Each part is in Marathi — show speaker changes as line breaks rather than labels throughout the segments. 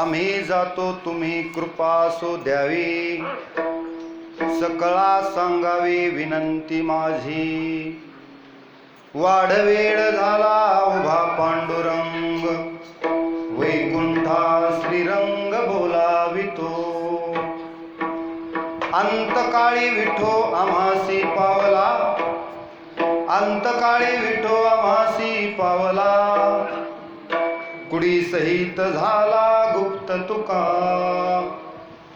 आम्ही जातो तुम्ही कृपा सो द्यावी, सकळा सांगावी विनंती माझी. वाढवेळ झाला उभा पांडुरंग, वैकुंठा श्रीरंग बोलावितो. अंतकाळी विठो आम्हासी पावला, अंतकाळी विठो आम्हासी पावला. कुडी सहित झाला गुप्त तुका,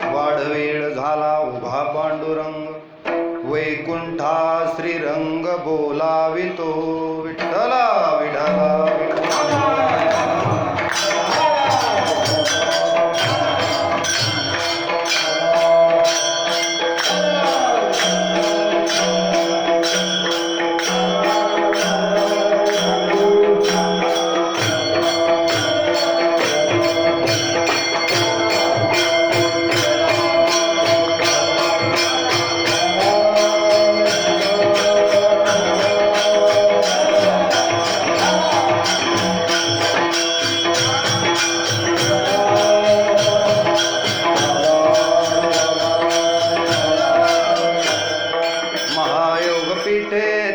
वाढवेळ झाला उभा पांडुरंग, वैकुंठा श्रीरंग बोलावितो. विठ्ठला विठ्ठला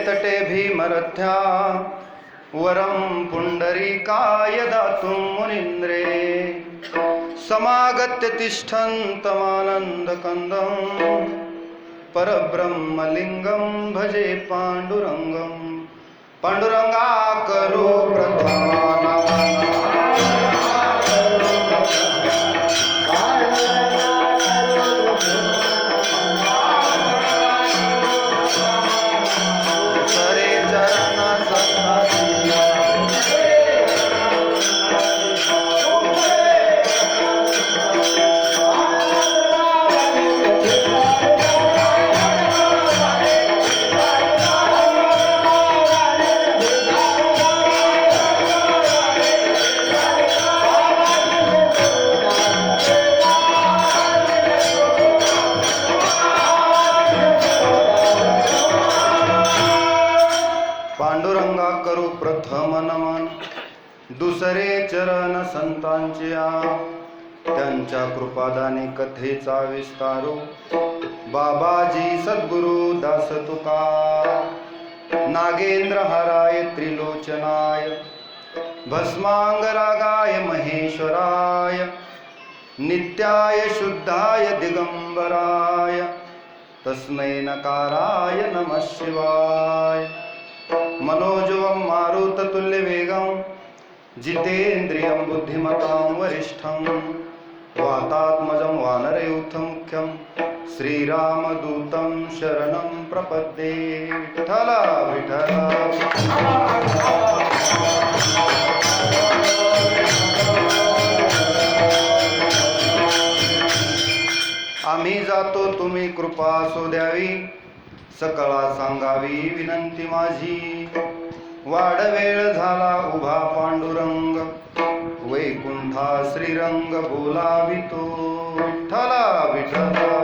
तटे भीमरथ्या, वरम पुंडरीकाय दातुं मुनीन्द्रे. समागत्य तिष्ठन्तमानन्दकन्दं, परब्रह्मलिङ्गं भजे पाण्डुरङ्गं. पाण्डुरङ्गा करो पांडुरंगा करू प्रथम नमन, दुसरे चरण संतांच्या. त्यांच्या कृपादाने कथेचा विस्तारू, बाबाजी सद्गुरु दास तुका. नागेंद्र हराय त्रिलोचनाय, भस्मांगरागाय महेश्वराय. नित्याय शुद्धाय दिगंबराय, तस्मै नकाराय नमः शिवाय. मनोजवं मारुततुल्यवेगं, जितेन्द्रियं बुद्धिमतां वरिष्ठं. वातात्मजं वानरयूथमुख्यं, श्रीरामदूतं शरणं प्रपद्ये. विठ्ठला विठ्ठला आम्ही जातो तुम्ही कृपा सो द्यावी, सकळा सांगावी विनंती माझी. वाढवेळ झाला उभा पांडुरंग, वैकुंठा श्रीरंग बोलावितो. विठ्ठला विठ्ठला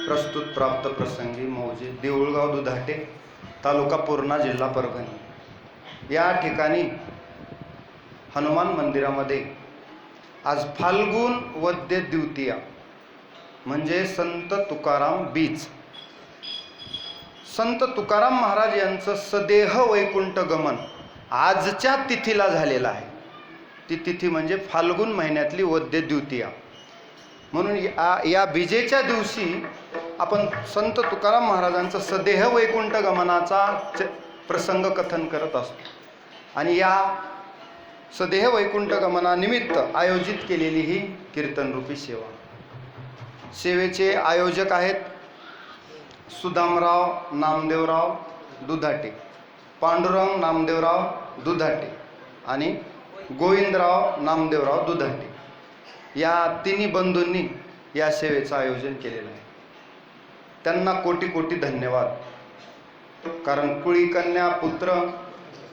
प्रस्तुत प्राप्त प्रसंगी मौजे देऊळगाव दुधाटे, तालुका पूर्णा, जिल्हा परभणी. या ठिकाणी हनुमान मंदिरामध्ये आज फाल्गुन वद्य द्वितीया म्हणजे संत तुकाराम बीज. संत तुकाराम महाराज यांचं सदेह वैकुंठ गमन आजच्या तिथीला झालेलं आहे. ती तिथी म्हणजे फाल्गुन महिन्यातली वद्य द्वितीया. म्हणून या बीजेच्या दिवशी आपण संत तुकाराम महाराजांचं सदेह वैकुंठ गमनाचा प्रसंग कथन करत असतो. आणि या सदेह वैकुंठ गमनानिमित्त आयोजित केलेली ही कीर्तनरूपी सेवा. सेवेचे आयोजक आहेत सुदामराव नामदेवराव दुधाटे, पांडुरंग नामदेवराव दुधाटे आणि गोविंदराव नामदेवराव दुधाटे. या तिन्ही बंधूंनी या सेवेचं आयोजन केलेलं आहे. त्यांना कोटी कोटी धन्यवाद. कारण कुळी कन्या पुत्र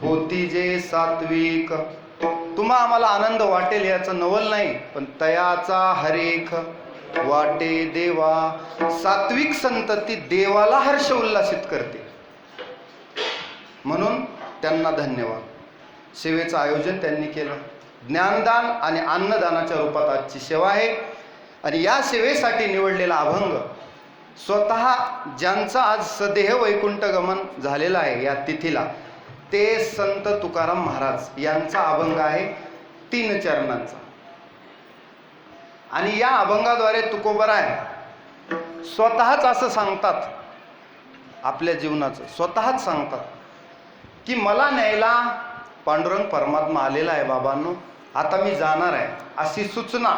होती जे सात्विक, तुम्हा आम्हाला आनंद वाटेल याचं नवल नाही, पण तयाचा हरेख वाटे देवा. सात्विक संतती देवाला हर्ष उल्लासित करते, म्हणून त्यांना धन्यवाद. सेवेचं आयोजन त्यांनी केलं. ज्ञानदान आणि अन्नदानाच्या रूपात आजची सेवा आहे. आणि या सेवेसाठी निवडलेला अभंग स्वतः ज्यांचा आज सदेह वैकुंठ गमन झालेला आहे या तिथीला, ते संत तुकाराम महाराज यांचा अभंग आहे 3 चरणांचा. आणि या अभंगाद्वारे तुकोबराय स्वतःच असं सांगतात, आपल्या जीवनाचं स्वतःच सांगतात की मला न्यायला पांडुरंग परमात्मा आलेला आहे बाबांनो, आता मी जाणार आहे, अशी सूचना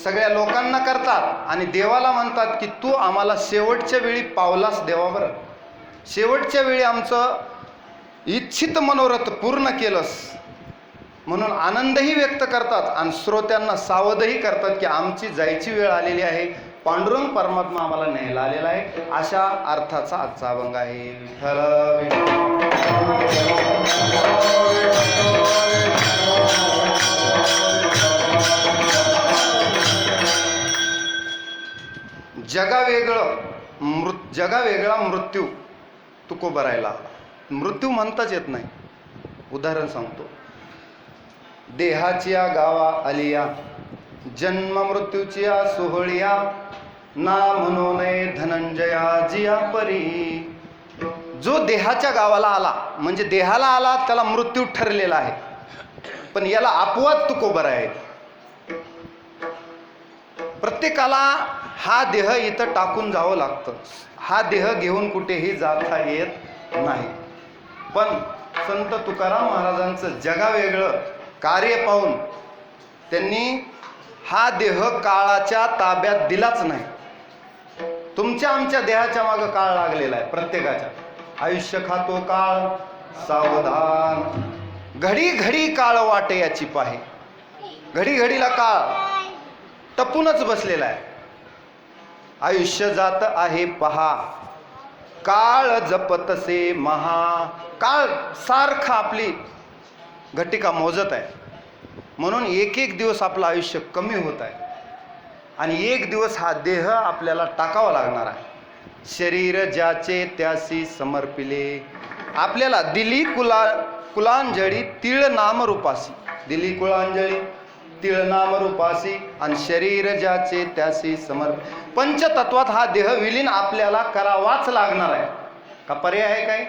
सगळ्या लोकांना करतात. आणि देवाला म्हणतात की तू आम्हाला शेवटच्या वेळी पावलास देवा बरं, शेवटच्या वेळी आमचं इच्छित मनोरथ पूर्ण केलंस, म्हणून आनंदही व्यक्त करतात आणि श्रोत्यांना सावधही करतात की आमची जायची वेळ आलेली आहे, पांडुरंग परमात्मा आम्हाला न्यायला आलेला आहे. अशा अर्थाचा आजचा अभंग आहे. जगावेगळा मृत्यू तुकोबरायला. मृत्यू म्हणताच येत नाही. उदाहरण सांगतो. देहाच्या गावा आलिया, जन्म मृत्यूच्या सोहळिया, ना म्हणू नये धनंजया जिया परी. जो देहाच्या गावाला आला म्हणजे देहाला आला, त्याला मृत्यू ठरलेला आहे, पण याला अपवाद तुकोबराय आहेत. प्रत्येकाला हा देह इथं टाकून जावं लागतं. हा देह घेऊन कुठेही जाता येत नाही. पण संत तुकाराम महाराजांचं जगावेगळं कार्य पाहून त्यांनी हा देह काळाच्या ताब्यात दिलाच नाही. तुमच्या आमच्या देहाच्या मागं काळ लागलेला आहे प्रत्येकाच्या. आयुष्य खातो काळ सावधान, घडी घडी काळ वाटे याची पाहे. घडी घडीला काळ टपूनच बसलेला आहे. आयुष्य जात आहे पहा, काळ जपतसे महा. काळ सारखा आपली घटिका मोजत आहे, म्हणून एक एक दिवस आपलं आयुष्य कमी होत आहे. आणि एक दिवस हा देह आपल्याला टाकावा लागणार आहे. शरीर ज्याचे त्यासी समर्पिले. आपल्याला दिली कुलांजळी तीळ नाम रूपासी. दिली कुलांजळी तीळ नाम रूपासी आणि शरीर ज्याचे त्यासी समर्पिले. पंचतत्वात हा देह विलीन आपल्याला करावाच लागणार आहे. का पर्याय आहे काय?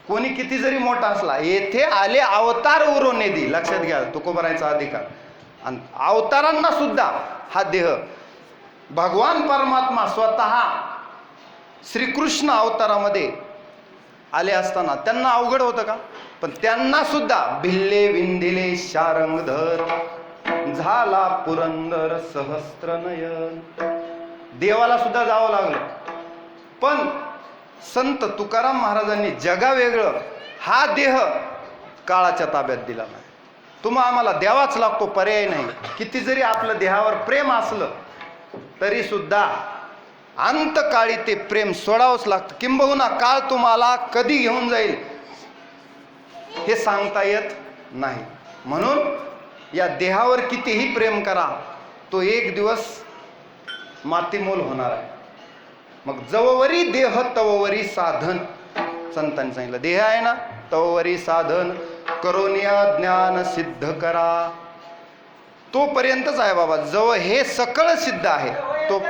कोणी किती जरी मोठा असला, येथे आले अवतार उरोनेदी. लक्षात घ्या तुकोबरायचा अधिकार. आणि अवतारांना सुद्धा हा देह, भगवान परमात्मा स्वतः श्रीकृष्ण अवतारामध्ये आले असताना त्यांना अवघड होतं का? पण त्यांना सुद्धा भिल्ले विंधिले शारंगधर, झाला पुरंदर सहस्त्रनयन. देवाला सुद्धा जावं लागलं. पण संत तुकाराम महाराजांनी जगावेगळं हा देह काळाच्या ताब्यात दिला नाही. तुम्हा आम्हाला द्यावाच लागतो, पर्याय नाही. किती जरी आपलं देहावर प्रेम असलं तरी सुद्धा अंतकाळी ते प्रेम सोडावंच लागतं. किंबहुना काळ तुम्हाला कधी घेऊन जाईल हे सांगता येत नाही. म्हणून या देहावर कितीही प्रेम करा, तो एक दिवस मातीमोल होणार आहे. मग जववरी देह तववरी साधन. संतांनी सांगितलं देह आहे ना, तववरी साधन करोनिया ज्ञान सिद्ध करा. तोपर्यंतच आहे बाबा. जवळ हे सकळ सिद्ध आहे तो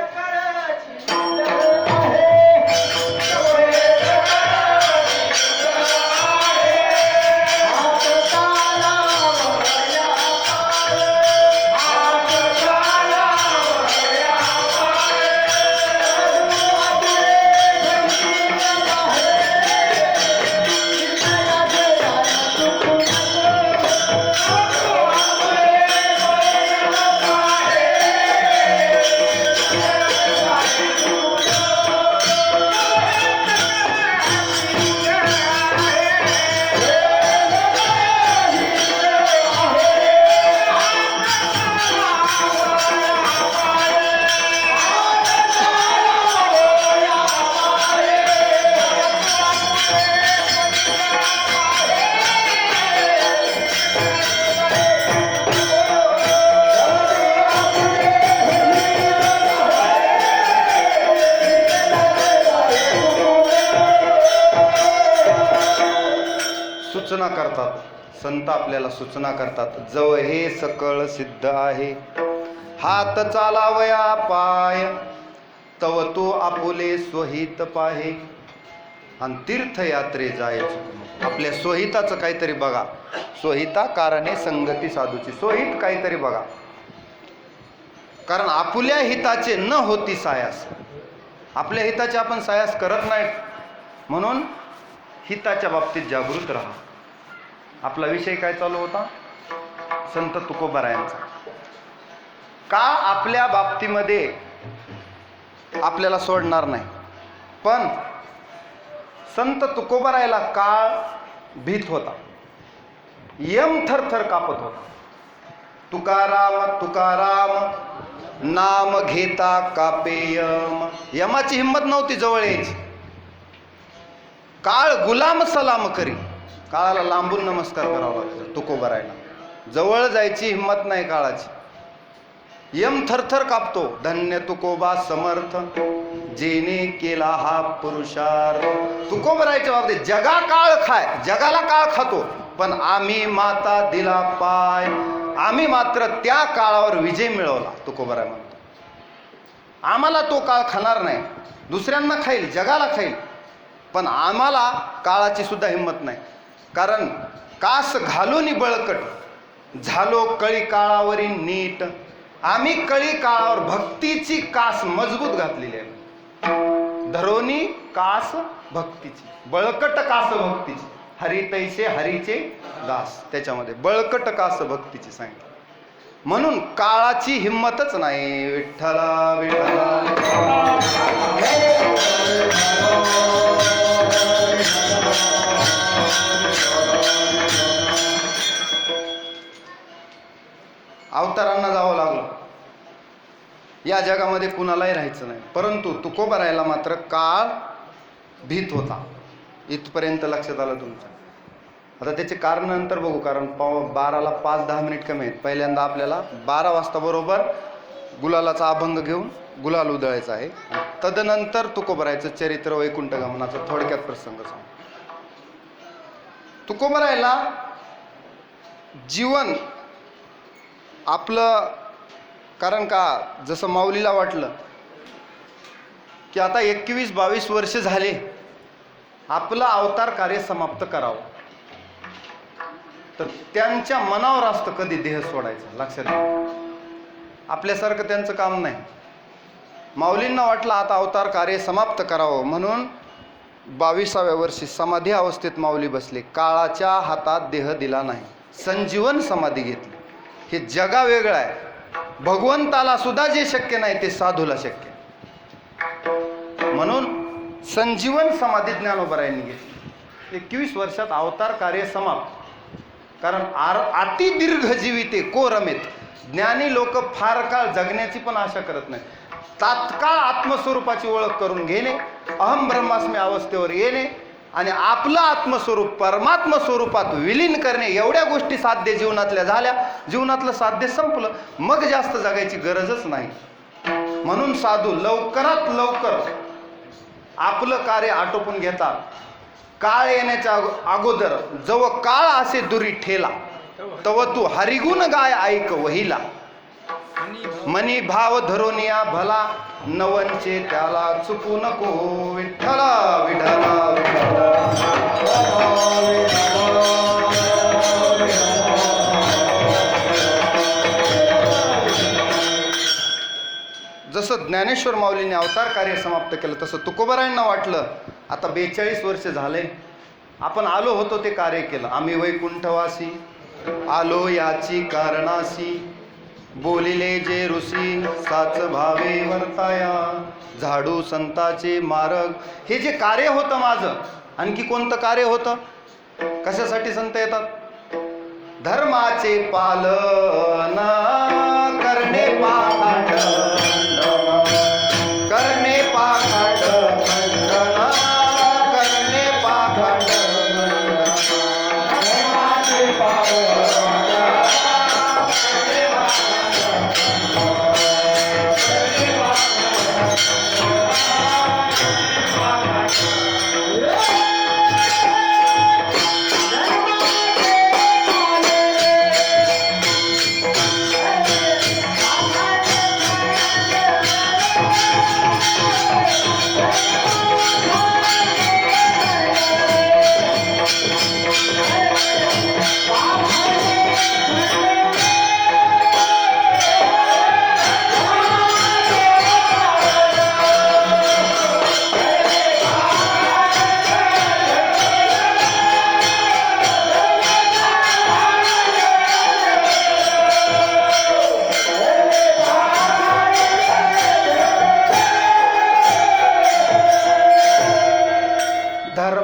सूचना करतात, संत आपल्याला सूचना करतात. जव हे सकळ सिद्ध आहे, हात चालावया पाय, तव तो आपुले स्वहित पाहे. आणि तीर्थयात्रे जायचं, आपल्या स्वहिताचं काहीतरी बघा. स्वहिता कारणे संगती साधूची, स्वहित काहीतरी बघा. कारण आपुल्या हिताचे न होती सायास, आपल्या हिताचे आपण सायास करत नाहीत. म्हणून हिताच्या बाबतीत जागृत राहा. आपला विषय काय चालू होता? संत तुकोबारायांचा. का आपल्या बाबतीमध्ये आपल्याला सोडणार नाही, पण संत तुकोबारायला काळ भीत होता, यम थरथर कापत होता. तुकाराम तुकाराम नाम घेता कापे यम. यमाची हिंमत नव्हती जवळ यायची. काळ गुलाम सलाम करी, काळाला लांबून नमस्कार करावा लागतो तुकोबारायला. जवळ जायची हिंमत नाही काळाची. यम थरथर कापतो. धन्य तुकोबा समर्थ, जेने केला हा पुरुषार्थ. तुकोबारायच्या बाबतीत जगा काळ खाय, जगाला काळ खातो, पण आम्ही माता दिला पाय, आम्ही मात्र त्या काळावर विजय मिळवला. तुकोबाराय म्हणतो आम्हाला तो काळ खाणार नाही, दुसऱ्यांना खाईल, जगाला खाईल, पण आम्हाला काळाची सुद्धा हिंमत नाही. कारण कास घालून बळकट झालो कळी काळावरी नीट. आम्ही कळी काळावर भक्तीची कास मजबूत घातलेली आहे. धरोनी कास भक्तीची, बळकट कास भक्तीची. हरी तैसे हरीचे दास, त्याच्यामध्ये बळकट कास भक्तीची सांगितली. म्हणून काळाची हिंमतच नाही. विठ्ठला विठ्ठला अवतारांना जावं लागलं. या जगामध्ये कुणालाही राहायचं नाही, परंतु तुकोबारायला मात्र काळ भीत होता. इथपर्यंत लक्षात आलं तुमचं. आता त्याचे कारण नंतर बघू, कारण 12ला 5-10 मिनिट कमी आहेत. पहिल्यांदा आपल्याला 12 वाजता बरोबर गुलालाचा अभंग घेऊन गुलाल उधळायचा आहे. तदनंतर तुकोबारायचं चरित्र वैकुंठ गमनाचा थोडक्यात प्रसंग सांग. तुकोबारायला जीवन आपलं, कारण का जसं माऊलीला वाटलं की आता 21-22 वर्ष झाले, आपलं अवतार कार्य समाप्त करावं, तर त्यांच्या मनावर असतं कधी देह सोडायचं. लक्षात घ्या, आपल्यासारखं त्यांचं काम नाही. माऊलींना वाटलं आता अवतार कार्य समाप्त करावं, म्हणून 22व्या वर्षी समाधी अवस्थेत माऊली बसले. काळाच्या हातात देह दिला नाही, संजीवन समाधी घेतली. हे जगा वेगळं आहे. भगवंताला सुद्धा जे शक्य नाही ते साधूला शक्य. म्हणून संजीवन समाधी ज्ञानोबारायांनी घेतली. 21 वर्षात अवतार कार्य समाप्त. कारण अति दीर्घ जीविते को रमेत. ज्ञानी लोक फार काळ जगण्याची पण आशा करत नाही. तात्काळ आत्मस्वरूपाची ओळख करून घेणे, अहम ब्रह्मास्मी अवस्थेवर येणे आणि आपलं आत्मस्वरूप परमात्म स्वरूपात विलीन करणे, एवढ्या गोष्टी साध्य जीवनातल्या झाल्या, जीवनातलं साध्य संपलं, मग जास्त जगायची गरजच नाही. म्हणून साधू लवकरात लवकर आपलं कार्य आटोपून घेतात. काळ येण्याच्या अगोदर जव काळ असे दुरी ठेला, तव तू हरिगुण गाय ऐक वहिला. मनी भाव धरोनिया भला, नवंचे त्याला चुकू नको. विठ्ठला विठ्ठला जसं ज्ञानेश्वर माऊलीने अवतार कार्य समाप्त केलं, तसं तुकोबारायांना वाटलं आता 42 वर्ष झाले, आपण आलो होतो ते कार्य केलं. आम्ही वैकुंठवासी आलो याची कारणासी, बोलिले जे ऋषी साच भावे वर्ताया. झाडू संताचे मार्ग, हे जे कार्य होतं माझं. आणखी कोणतं कार्य होतं? कशासाठी संत येतात? धर्माचे पालन करणे पाठ, करणे पाठ, करणे पाठ.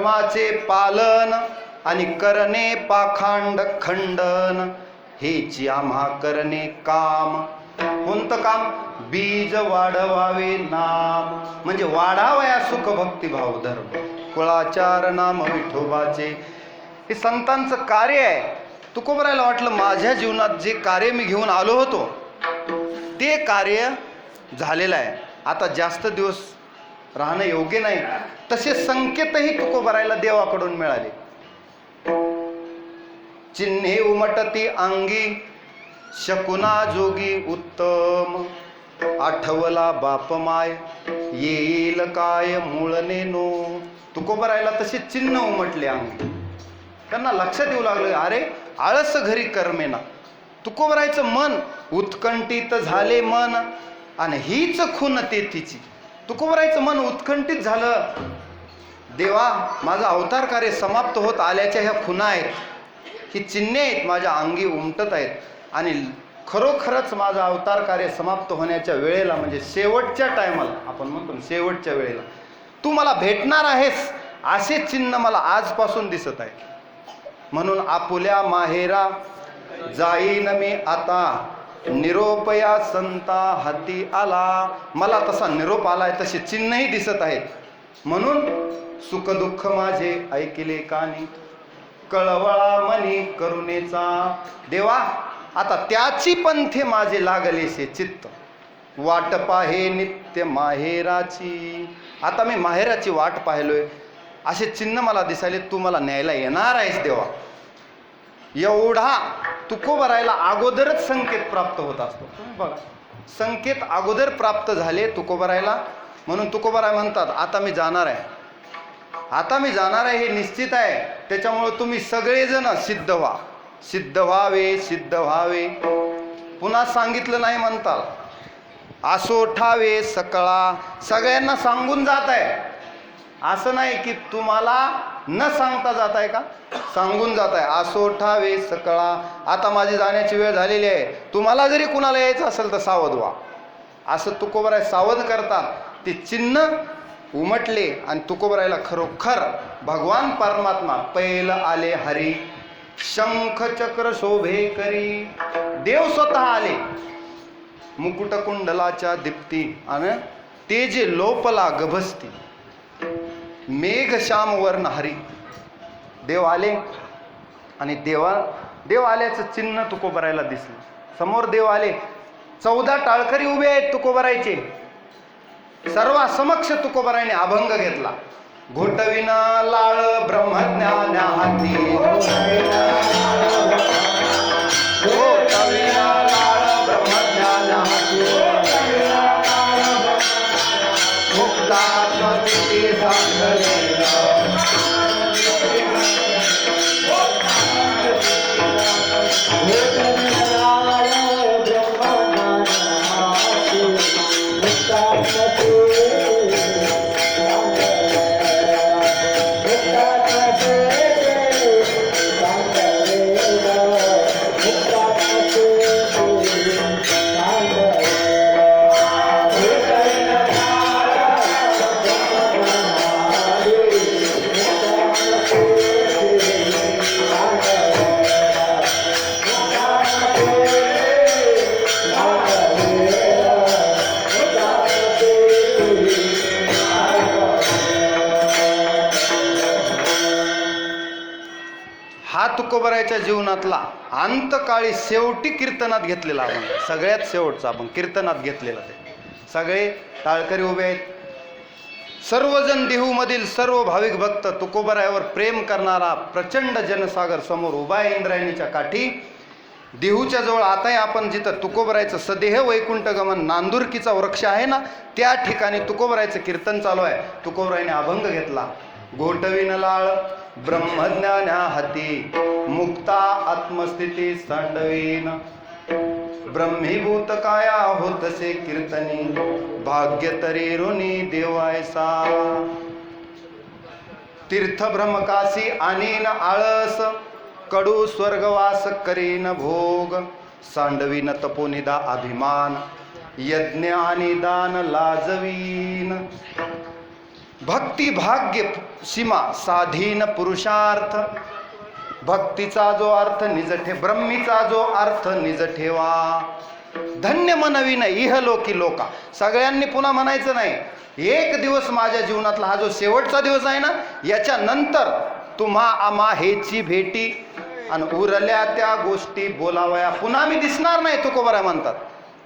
धर्माचे पालन आणि करणे पाखांड खंडन, हेची आम्हा करणे काम. कोणतं काम? बीज वाढवावे नाम, म्हणजे वाढावया सुख भक्ती भाव धर्म, कुळाचार नाम विठोबाचे. हे संतांचं कार्य आहे. तुकोबरायला वाटलं माझ्या जीवनात जे कार्य मी घेऊन आलो होतो ते कार्य झालेलं आहे, आता जास्त दिवस राहणं योग्य नाही. तसे संकेतही तुकोबरायला देवाकडून मिळाले. चिन्हे उमटती अंगी शकुना जोगी उत्तम, आठवला बाप माय येईल काय मूळने नो. तुकोबरायला तसे चिन्ह उमटले अंगी. त्यांना लक्षात येऊ लागलं, अरे आळस घरी कर्मेना. तुकोबरायचं मन उत्कंठित झाले मन, आणि हीच खून तेथीची. तुकोबरायचं मन उत्कंठित झालं. देवा, माझं अवतार कार्य समाप्त होत आल्याच्या ह्या खुणा आहेत, ही चिन्हे आहेत, माझ्या अंगी उमटत आहेत. आणि खरोखरच माझं अवतार कार्य समाप्त होण्याच्या वेळेला, म्हणजे शेवटच्या टायमाला, आपण म्हणतो शेवटच्या वेळेला तू मला भेटणार आहेस, असे चिन्ह मला आजपासून दिसत आहे. म्हणून आपुल्या माहेरा जाईन मी आता, निरोपया संता हाती आला. मला तसा निरोप आलाय, तसे चिन्हही दिसत आहेत. म्हणून सुखदुःख माझे ऐकिले कानी, कळवळा मनी करुणेचा. देवा, आता त्याची पंथे माझे लागलेसे चित्त, वाट पाहे नित्य माहेराची. आता मी माहेराची वाट पाहिलोय, असे चिन्ह मला दिसायले. तू मला न्यायला येणार आहेस देवा. एवढा तुकोबरायला अगोदरच संकेत प्राप्त होत असतो. तुम्ही बघा, संकेत अगोदर प्राप्त झाले तुकोबरायला. म्हणून तुकोबराय म्हणतात, आता मी जाणार आहे, आता मी जाणार आहे, हे निश्चित आहे. त्याच्यामुळे तुम्ही सगळेजण सिद्ध व्हा, सिद्ध व्हावे, सिद्ध व्हावे. पुन्हा सांगितलं नाही म्हणतात, आसोठावे सकळा. सगळ्यांना सांगून जात आहे, असं नाही की तुम्हाला न सांगता जात आहे का, सांगून जात आहे. आसोठावे सकळा, आता माझी जाण्याची वेळ झालेली आहे, तुम्हाला जरी कुणाला यायचं असेल तर सावध व्हा. असं तुकोबराय सावध करतात. ते चिन्ह उमटले आणि तुकोबरायला खरोखर भगवान परमात्मा पैल आले हरी, शंख चक्र शोभे करी. देव स्वतः आले, मुकुट कुंडलाच्या दीप्ती, आणि ते जे लोपला गभस्ती, मेघ श्याम वर्ण हरी. देव आले, आणि देव आल्याचं चिन्ह तुकोबरायला दिसलं. समोर देव आले, 14 टाळकरी उभे आहेत तुकोबरायचे. सर्वासमक्ष तुकोबरायने अभंग घेतला. घोटविना लाळ ब्रह्मज्ञान्या हाती, घोटविना लाळ ब्रह्मज्ञान्या हाती, मुक्तात्मस्थिती सांगले. तुकोबरायच्या जीवनातला अंतकाळी शेवटी कीर्तनात घेतलेला अभंग, सगळ्यात शेवटचा अभंग कीर्तनात घेतलेला. ते सगळे टाळकरी उभे आहेत. सर्वजण देहूमधील सर्व भाविक भक्त तुकोबरायावर प्रेम करणारा प्रचंड जनसागर समोर उभा आहे इंद्रायणीच्या काठी. देहूच्या जवळ आताही आपण जिथं तुकोबरायचं सदेह वैकुंठ गमन नांदुरकीचा वृक्ष आहे ना, त्या ठिकाणी तुकोबरायचं कीर्तन चालू आहे. तुकोबरायाने अभंग घेतला. घोटविन लाळ ब्रह्मज्ञान्या हाती, मुक्ता आत्मस्थिती सांडवीन, ब्रह्मीभूत काया होतसे कीर्तनी, भाग्य तरी ऋणी देवायसा. तीर्थ भ्रमकाशी आणीन आळस, कडू स्वर्गवास करीन भोग, सांडवीन तपोनिदा अभिमान, यज्ञ आणि दान लाजवीन. भक्ती भाग्य सीमा साधीन पुरुषार्थ. भक्तीचा जो अर्थ निज ब्रह्मीचा जो अर्थ निज ठेवा. धन्य मनविन इहलोकी लोका. सगळ्यांनी पुन्हा म्हणायचं नाही. एक दिवस माझ्या जीवनातला हा जो शेवटचा दिवस आहे ना, याच्यानंतर तुम्हा आम्हा हेची भेटी आणि उरल्या त्या गोष्टी बोलावया. पुन्हा मी दिसणार नाही तुकोबरा म्हणतात.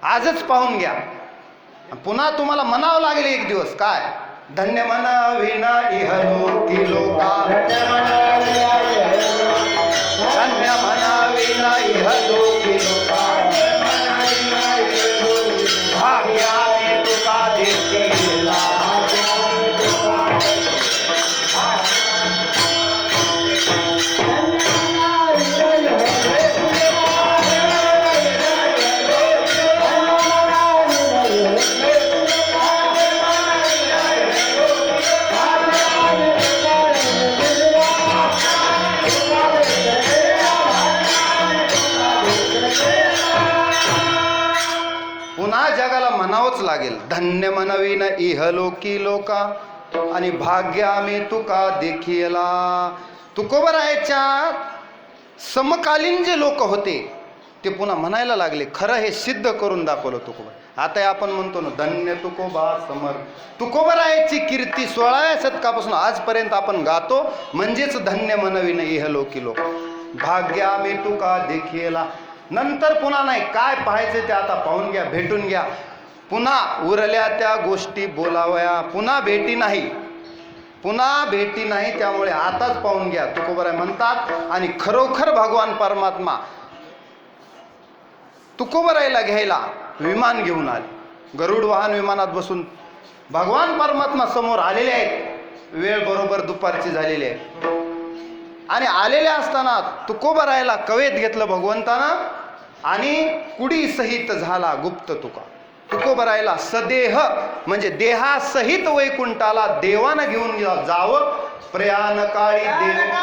आजच पाहून घ्या. पुन्हा तुम्हाला म्हणावं लागेल एक दिवस. काय? धन्य मनविन इहलोकी लोका. धन्य मनविन इहलोकी लोका. भाग्याने तुका देखीला. पुन्हा जगाला म्हणावंच लागेल. धन्य मनविन इहलोकी लोका आणि भाग्यामे तुका देखीला. तुकोबरायाच्या समकालीन जे लोक होते ते पुन्हा म्हणायला लागले. खरं हे सिद्ध करून दाखवलं तुकोबा. आता आपण म्हणतो ना, धन्य तुकोबा समर्थ. तुकोबरायाची कीर्ती 16व्या शतकापासून आजपर्यंत आपण गातो. म्हणजेच धन्य मनविन इहलोकी लोक. भाग्यामे तुका देखीला. नंतर पुन्हा नाही. काय पाहायचं ते आता पाहून घ्या, भेटून घ्या. पुन्हा उरल्या त्या गोष्टी बोलावया. पुन्हा भेटी नाही, पुन्हा भेटी नाही. त्यामुळे आताच पाहून घ्या तुकोबराय म्हणतात. आणि खरोखर भगवान परमात्मा तुकोबरायला घ्यायला विमान घेऊन आले. गरुड वाहन विमानात बसून भगवान परमात्मा समोर आलेले आहेत. वेळ बरोबर दुपारची झालेली आहे. आणि आलेल्या असताना तुकोबरायला कवेत घेतलं भगवंतानं आणि कुडी सहित झाला गुप्त तुका. तुकोबरायला सदेह म्हणजे देहासहित वैकुंठाला देवानं घेऊन जावं. प्रयाण काळी देव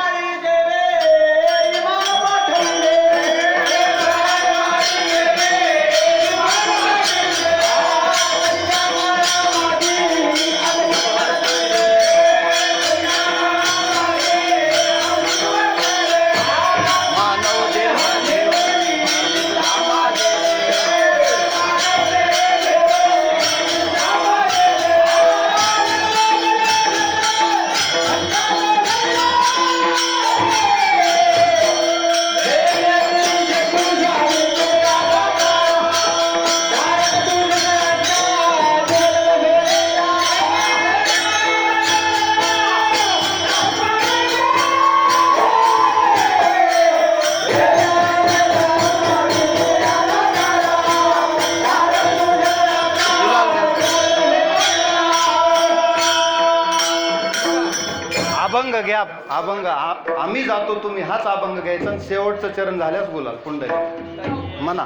अभंग घ्या. अभंग आम्ही जातो, तुम्ही हाच अभंग घ्यायचा. शेवटचं चरण झाल्यास बोलाल. पुंडलिक म्हणा.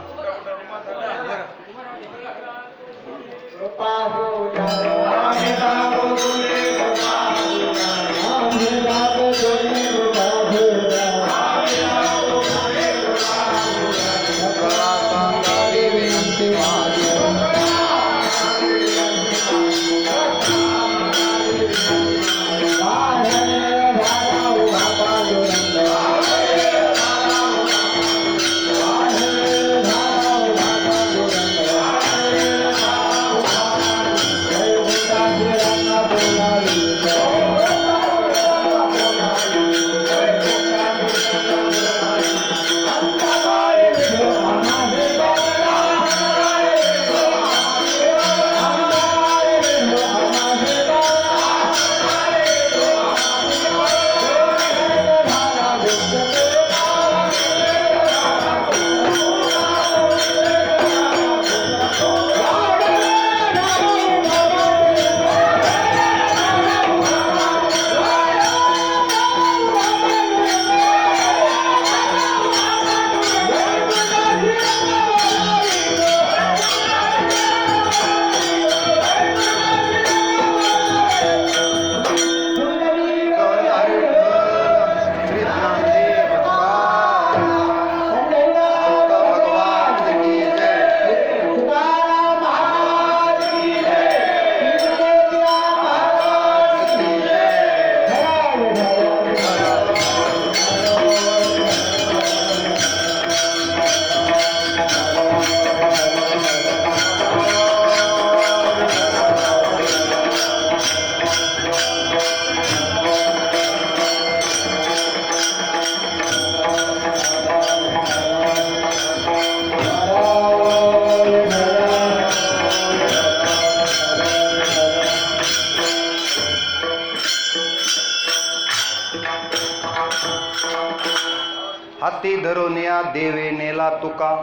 हाती धरून या देवे नेला तुका.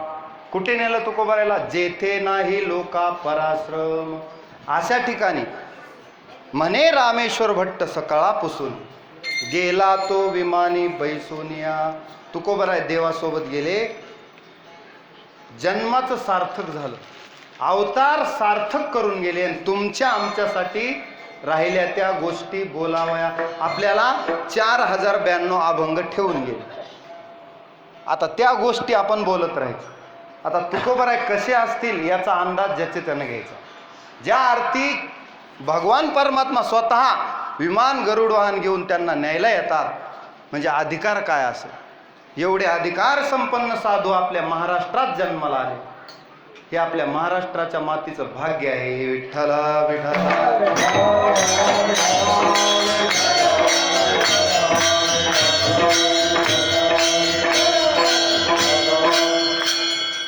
कुठे नेलं तुकोबारायला? जेथे नाही लोका पराश्रम. अशा ठिकाणी म्हणे रामेश्वर भट्ट सकाळापासून गेला तो विमानी बैसोनिया. तुकोबाराय देवासोबत गेले, जन्माचं सार्थक झालं, अवतार सार्थक करून गेले. आणि तुमच्या आमच्यासाठी राहिल्या त्या गोष्टी बोलावया. आपल्याला 4092 अभंग ठेवून गेले. आता त्या गोष्टी आपण बोलत राहायचं. आता तुकोबाराय कसे असतील याचा अंदाज ज्याचे त्यानं घ्यायचा. ज्या अर्थी भगवान परमात्मा स्वतः विमान गरुड वाहन घेऊन त्यांना न्यायला येतात, म्हणजे अधिकार काय असेल. एवढे अधिकार संपन्न साधू आपल्या महाराष्ट्रात जन्माला आले. हे आपल्या महाराष्ट्राच्या मातीचं भाग्य आहे. विठ्ठला विठ्ठला.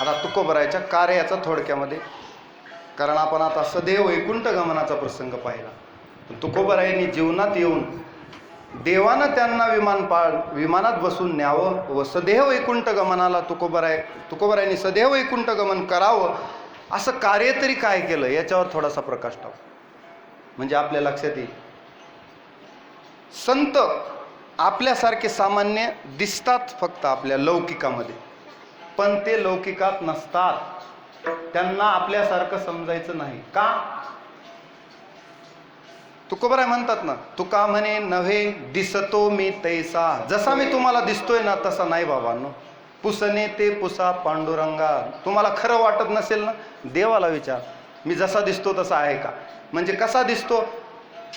आता तुकोबारायच्या कार्याचा थोडक्यामध्ये, कारण आपण आता सदैव वैकुंठ गमनाचा प्रसंग पाहिला. तुकोबारायांनी जीवनात येऊन देवानं त्यांना विमानात बसून न्यावं व सदैव वैकुंठ गमनाला तुकोबारायांनी सदैव वैकुंठ गमन करावं, असं कार्य तरी काय केलं याच्यावर थोडासा प्रकाश टाकू, म्हणजे आपल्या लक्षात येईल. संत आपल्यासारखे सामान्य दिसतात फक्त आपल्या लौकिकामध्ये, पण ते लौकिकात नसतात. त्यांना आपल्यासारखं समजायचं नाही. का? तुकोबाराय म्हणतात ना, तुका म्हणे नव्हे दिसतो मी तैसा. जसा मी तुम्हाला दिसतोय ना तसा नाही बाबांनो. पुसणे ते पुसा पांडुरंगा. तुम्हाला खरं वाटत नसेल ना, देवाला विचार, मी जसा दिसतो तसा आहे का. म्हणजे कसा दिसतो?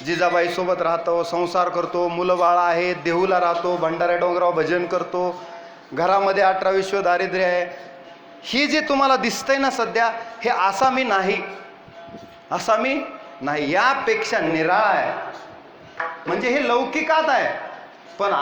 जिजाबाई सोबत राहतो, संसार करतो, मुलं बाळा आहेत, देहूला राहतो, भंडाऱ्या डोंगराव भजन करतो, घरामध्ये 18 विश्व दारिद्र्य आहे. हे जे तुम्हाला दिसतंय ना सध्या, हे असा मी नाही, असा मी नाही, यापेक्षा निराळा आहे. म्हणजे हे लौकिकात आहे, पण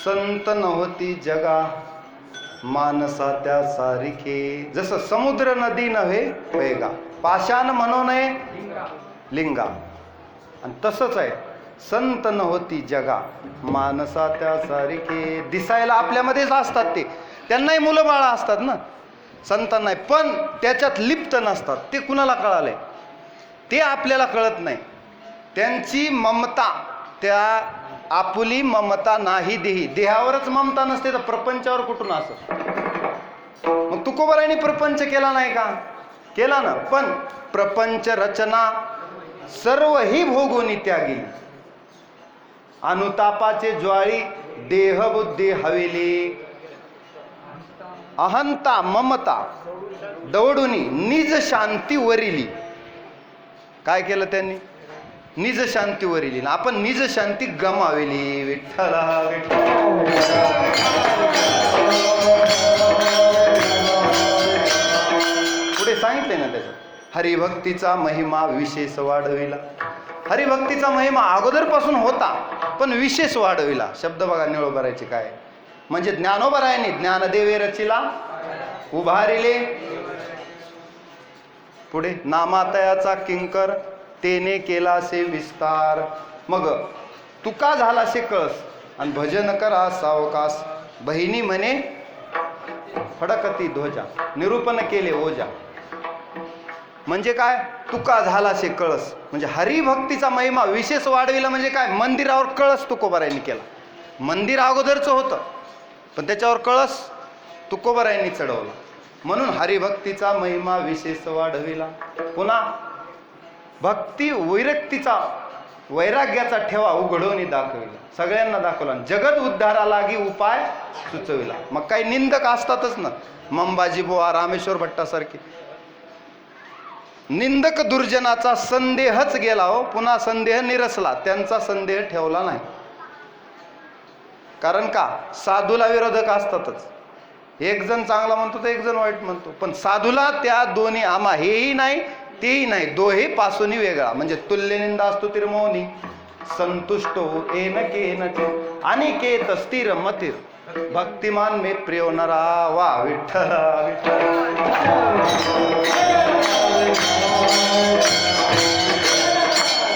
संत नव्हती जगा मानसा त्या सारिखे. जसं समुद्र नदी नव्हे वेगा, पाषाण म्हणू नये लिंगा. आणि तसंच आहे, संत नव्हती जगा मानसा त्या सारिखे. दिसायला आपल्यामध्येच असतात ते, त्यांनाही मुलं बाळा असतात ना, संतांनाही, पण त्याच्यात लिप्त नसतात. ते कुणाला कळालंय? ते आपल्याला कळत नाही. त्यांची ममता, त्या आपुली ममता नाही देही. देहावरच ममता नसते तर प्रपंचावर कुठून असत? मग तुकोबारायांनी प्रपंच केला नाही का? केला ना, पण प्रपंच रचना सर्व ही भोगून त्यागी. अनुतापाचे ज्वाळी देहबुद्धी हवेली. अहंता ममता दवडूनी निज शांती वरिली. काय केलं त्यांनी? निज शांती वरिली. आपण निज शांती गमावली. विठ्ठला पुढे सांगितले ना त्याच्यात, हरिभक्तीचा महिमा विशेष वाढविला. हरिभक्तीचा महिमा अगोदरपासून होता, पण विशेष वाढविला. शब्द बघा निळोबारायचे काय, म्हणजे ज्ञानोबारायांनी ज्ञानदेवे रचिला उभारिले. पुढे नामातयाचा किंकर तेने केला से विस्तार. मग तुका झाला से कळस आणि भजन करा सावकास. बहिणी म्हणे फडकती ध्वजा, निरूपण केले ओजा. म्हणजे काय? तुका झाला से कळस, म्हणजे हरिभक्तीचा महिमा विशेष वाढविला. म्हणजे काय? मंदिरावर कळस तुकोबारायांनी केला. मंदिर अगोदरचं होतं, पण त्याच्यावर कळस तुकोबारायांनी चढवला. म्हणून हरिभक्तीचा महिमा विशेष वाढविला. पुन्हा भक्ती वैरक्तीचा वैराग्याचा ठेवा उघडवून दाखविला, सगळ्यांना दाखवला. जगत उद्धारा लागी उपाय सुचविला. मग काही निंदक असतातच ना, मंबाजी बुवा, रामेश्वर भट्टासारखे. निंदक दुर्जनाचा संदेहच गेला हो, पुन्हा संदेह निरसला, त्यांचा संदेह ठेवला नाही. कारण का, साधूला विरोधक असतातच. एक जण चांगला म्हणतो तर एक जण वाईट म्हणतो, पण साधूला त्या दोन्ही आम्हा हेही नाही तेही नाही, दोही पासूनही वेगळा. म्हणजे तुल्य निंदा असतो तिरमौनी संतुष्टो एन केन अनिकेत स्थिर मतीर भक्तिमान मे प्रियो नरा. वा विठ्ठल विठ्ठल.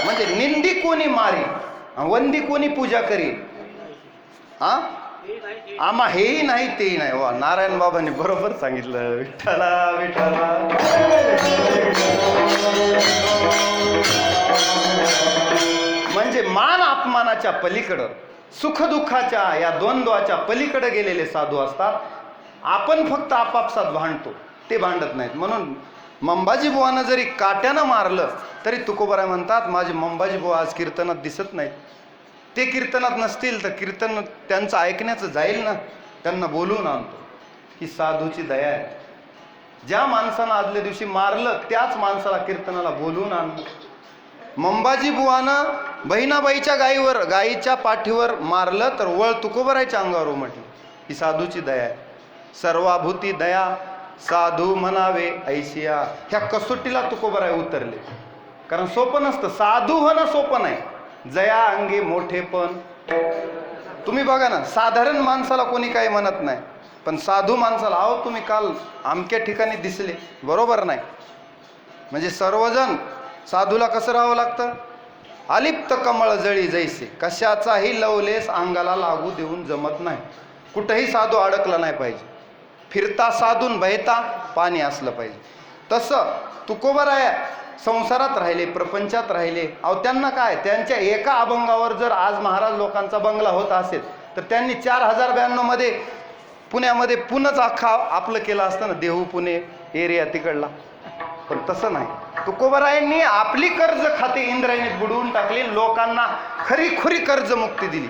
म्हणजे निंदी कोणी मारी, वंदी कोणी पूजा करी, हा आम्हा हेही नाही तेही नाही. वा, नारायण बाबांनी बरोबर सांगितलं. विठ्ठला विठ्ठला. म्हणजे मान अपमानाच्या पलीकडं, सुखदुःखाच्या या द्वंद्वाच्या पलीकडे गेलेले साधू असतात. आपण फक्त आपापसात भांडतो, ते भांडत नाहीत. म्हणून मंबाजी बुवानं जरी काट्यानं मारलं तरी तुकोबाराय म्हणतात माझे मंबाजी बुवा आज कीर्तनात दिसत नाहीत. ते कीर्तनात नसतील तर कीर्तन त्यांचं ऐकण्याचं जाईल ना. त्यांना बोलवून आणतो. ही साधूची दया आहे. ज्या माणसानं आदल्या दिवशी मारलं त्याच माणसाला कीर्तनाला बोलवून आणलं. मंबाजी बुवानं बहिणाबाईच्या गायीच्या पाठीवर मारलं तर वळ तुकोबारायच्या अंगावर उमटली. ही साधूची दया आहे. सर्वाभूती दया साधू म्हणावे ऐशिया. ह्या कसोटीला तुकोबाराय उतरले. कारण सोपं नसतं, साधू होणं सोपं नाही. जया अंगी मोठेपण. तुम्ही बघा ना, साधारण माणसाला कोणी काही म्हणत नाही, पण साधू माणसाला अहो तुम्ही काल अमक्या ठिकाणी दिसले, बरोबर नाही. म्हणजे सर्वजण साधूला कसं राहावं लागतं. अलिप्त कमळ जळी जैसे, कशाचाही लवलेस अंगाला लागू देऊन जमत नाही. कुठेही साधू अडकला नाही पाहिजे. फिरता साधून बहता पाणी असलं पाहिजे. तसं तुकोबाराय संसारात राहिले, प्रपंचात राहिले. अहो त्यांना काय, त्यांच्या एका अभंगावर जर आज महाराज लोकांचा बंगला होत असेल तर त्यांनी 4092 मध्ये पुण्यामध्ये पुणंच अख्खा आपलं केलं असतं ना, देहू पुणे एरिया तिकडला. पण तसं नाही. तुकोबारायांनी आपली कर्ज खाते इंद्रायणीत बुडवून टाकली, लोकांना खरी खुरी कर्जमुक्ती दिली.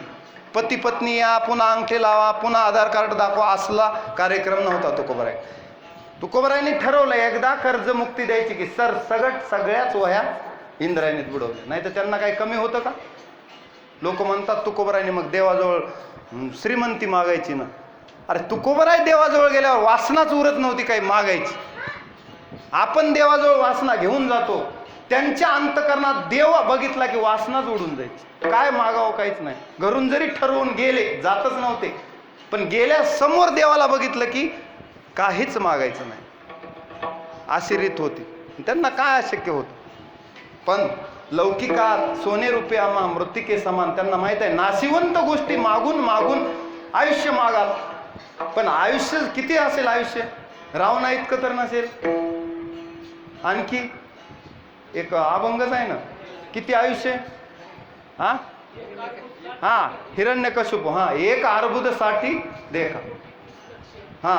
पती पत्नी या, पुन्हा अंगठे लावा, पुन्हा आधार कार्ड दाखवा, असला कार्यक्रम नव्हता तुकोबाराय. तुकोबारायांनी ठरवलं एकदा कर्जमुक्ती द्यायची की सरसगट सगळ्याच वह्या इंद्रायणीत बुडवल्या. नाही तर त्यांना काही कमी होतं का. लोक म्हणतात तुकोबारायांनी मग देवाजवळ श्रीमंती मागायची ना. अरे तुकोबाराय देवाजवळ गेल्यावर वासनाच उरत नव्हती काही मागायची. आपण देवाजवळ वासना घेऊन जातो, त्यांच्या अंतकरणात देव बघितला की वासनाच उडून जायची. काय मागावं काहीच नाही. घरून जरी ठरवून गेले, जातच नव्हते, पण गेल्या समोर देवाला बघितलं की काहीच मागायचं नाही. अशी रीत होती. त्यांना काय अशक्य होतं. पण लौकिकात सोने रुपये आम्हा मृत्तिके समान. त्यांना माहित आहे नाशिवंत गोष्टी मागून मागून आयुष्य मागाल, पण आयुष्य किती असेल. आयुष्य रावणा इतकं तर नसेल. आणखी एक अभंगच आहे ना, किती आयुष्य. हा हिरण्यकश्यप, हा एक अर्बुद साठी देखा. हा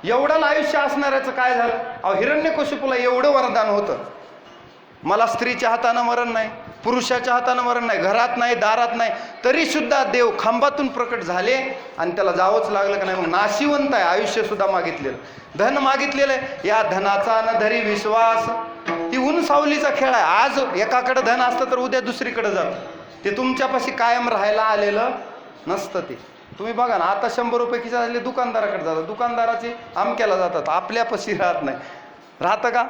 एवढं आयुष्य असणाऱ्याचं काय झालं. अहो हिरण्यकश्यपूला एवढं वरदान होतं, मला स्त्रीच्या हातानं मरण नाही, पुरुषाच्या हातानं मरण नाही, घरात नाही, दारात नाही, तरी सुद्धा देव खांबातून प्रकट झाले आणि त्याला जावंच लागलं का नाही. मग नाशिवंत आहे. आयुष्य सुद्धा मागितलेलं, धन मागितलेलं आहे. या धनाचा न धरी विश्वास. ती ऊन सावलीचा खेळ आहे. आज एकाकडे धन असतं तर उद्या दुसरीकडे जातं. ते तुमच्यापाशी कायम राहायला आलेलं नसतं. ते तुम्ही बघा ना, आता 100 रुपये खिसा झाले दुकानदाराकडे जातात, दुकानदाराचे अमक्याला जातात, आपल्यापाशी राहत नाही. राहतं का.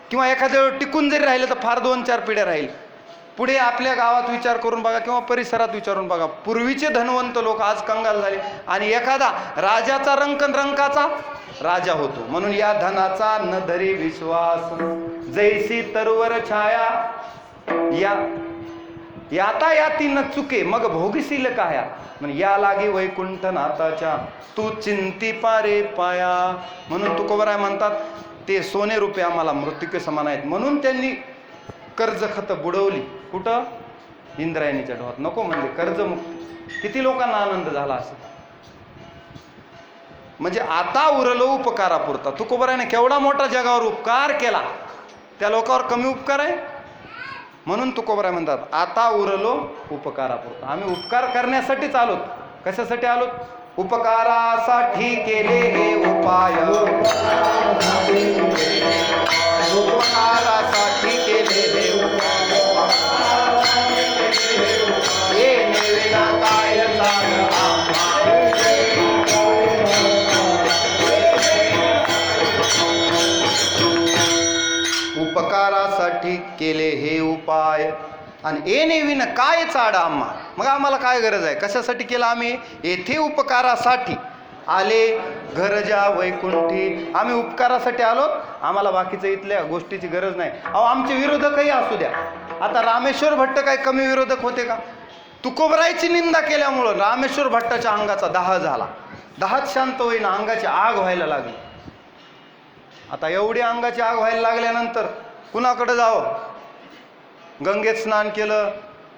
किंवा एखाद्या वेळ टिकून जरी राहिलं तर फार 2-4 पिढ्या राहील. पुढे आपल्या गावात विचार करून बघा किंवा परिसरात विचारून बघा, पूर्वीचे धनवंत लोक आज कंगाल झाले. आणि एखादा राजाचा रंकाचा राजा होतो. म्हणून या धनाचा न धरी विश्वास, जैसी तरुवर छाया, या यातायाती न चुके मग भोगीशील काया. म्हणजे या लागी वैकुंठ नाथाच्या तू चिंती पारे पाया. म्हणून तुकोबाराय म्हणतात ते सोने रुपये आम्हाला मृत्तिके समान आहेत. म्हणून त्यांनी कर्ज खत बुडवली. कुठं. इंद्रायणीच्या डोहात. नको म्हणजे कर्जमुक्ती. किती लोकांना आनंद झाला असेल. म्हणजे आता उरलो उपकारापुरता. तुकोबराने केवढा मोठा जगावर उपकार केला, त्या लोकांवर कमी उपकार आहे? म्हणून तुकोबराय म्हणतात आता उरलो उपकारापुरता. आम्ही उपकार करण्यासाठीच आलोत. कशासाठी आलोत? उपकारासाठी केले हे उपाय, उपकारासाठी केले हे उपाय, हे नेविना काय उपकारासाठी केले हे उपाय. आणि ए नेवीन काय चाडा आम्हा. मग आम्हाला काय गरज आहे? कशासाठी केलं आम्ही? येथे उपकारासाठी आले घरजा वैकुंठी. आम्ही उपकारासाठी आलोत, आम्हाला बाकीचं इथल्या गोष्टीची गरज नाही. अहो आमचे विरोधकही असू द्या. आता रामेश्वर भट्ट काय कमी विरोधक होते का? तुकोबरायची निंदा केल्यामुळं रामेश्वर भट्टाच्या अंगाचा दाह झाला. दाहच शांत होईना, अंगाची आग व्हायला लागली. आता एवढी अंगाची आग व्हायला लागल्यानंतर कुणाकडे जावं? गंगेत स्नान केलं,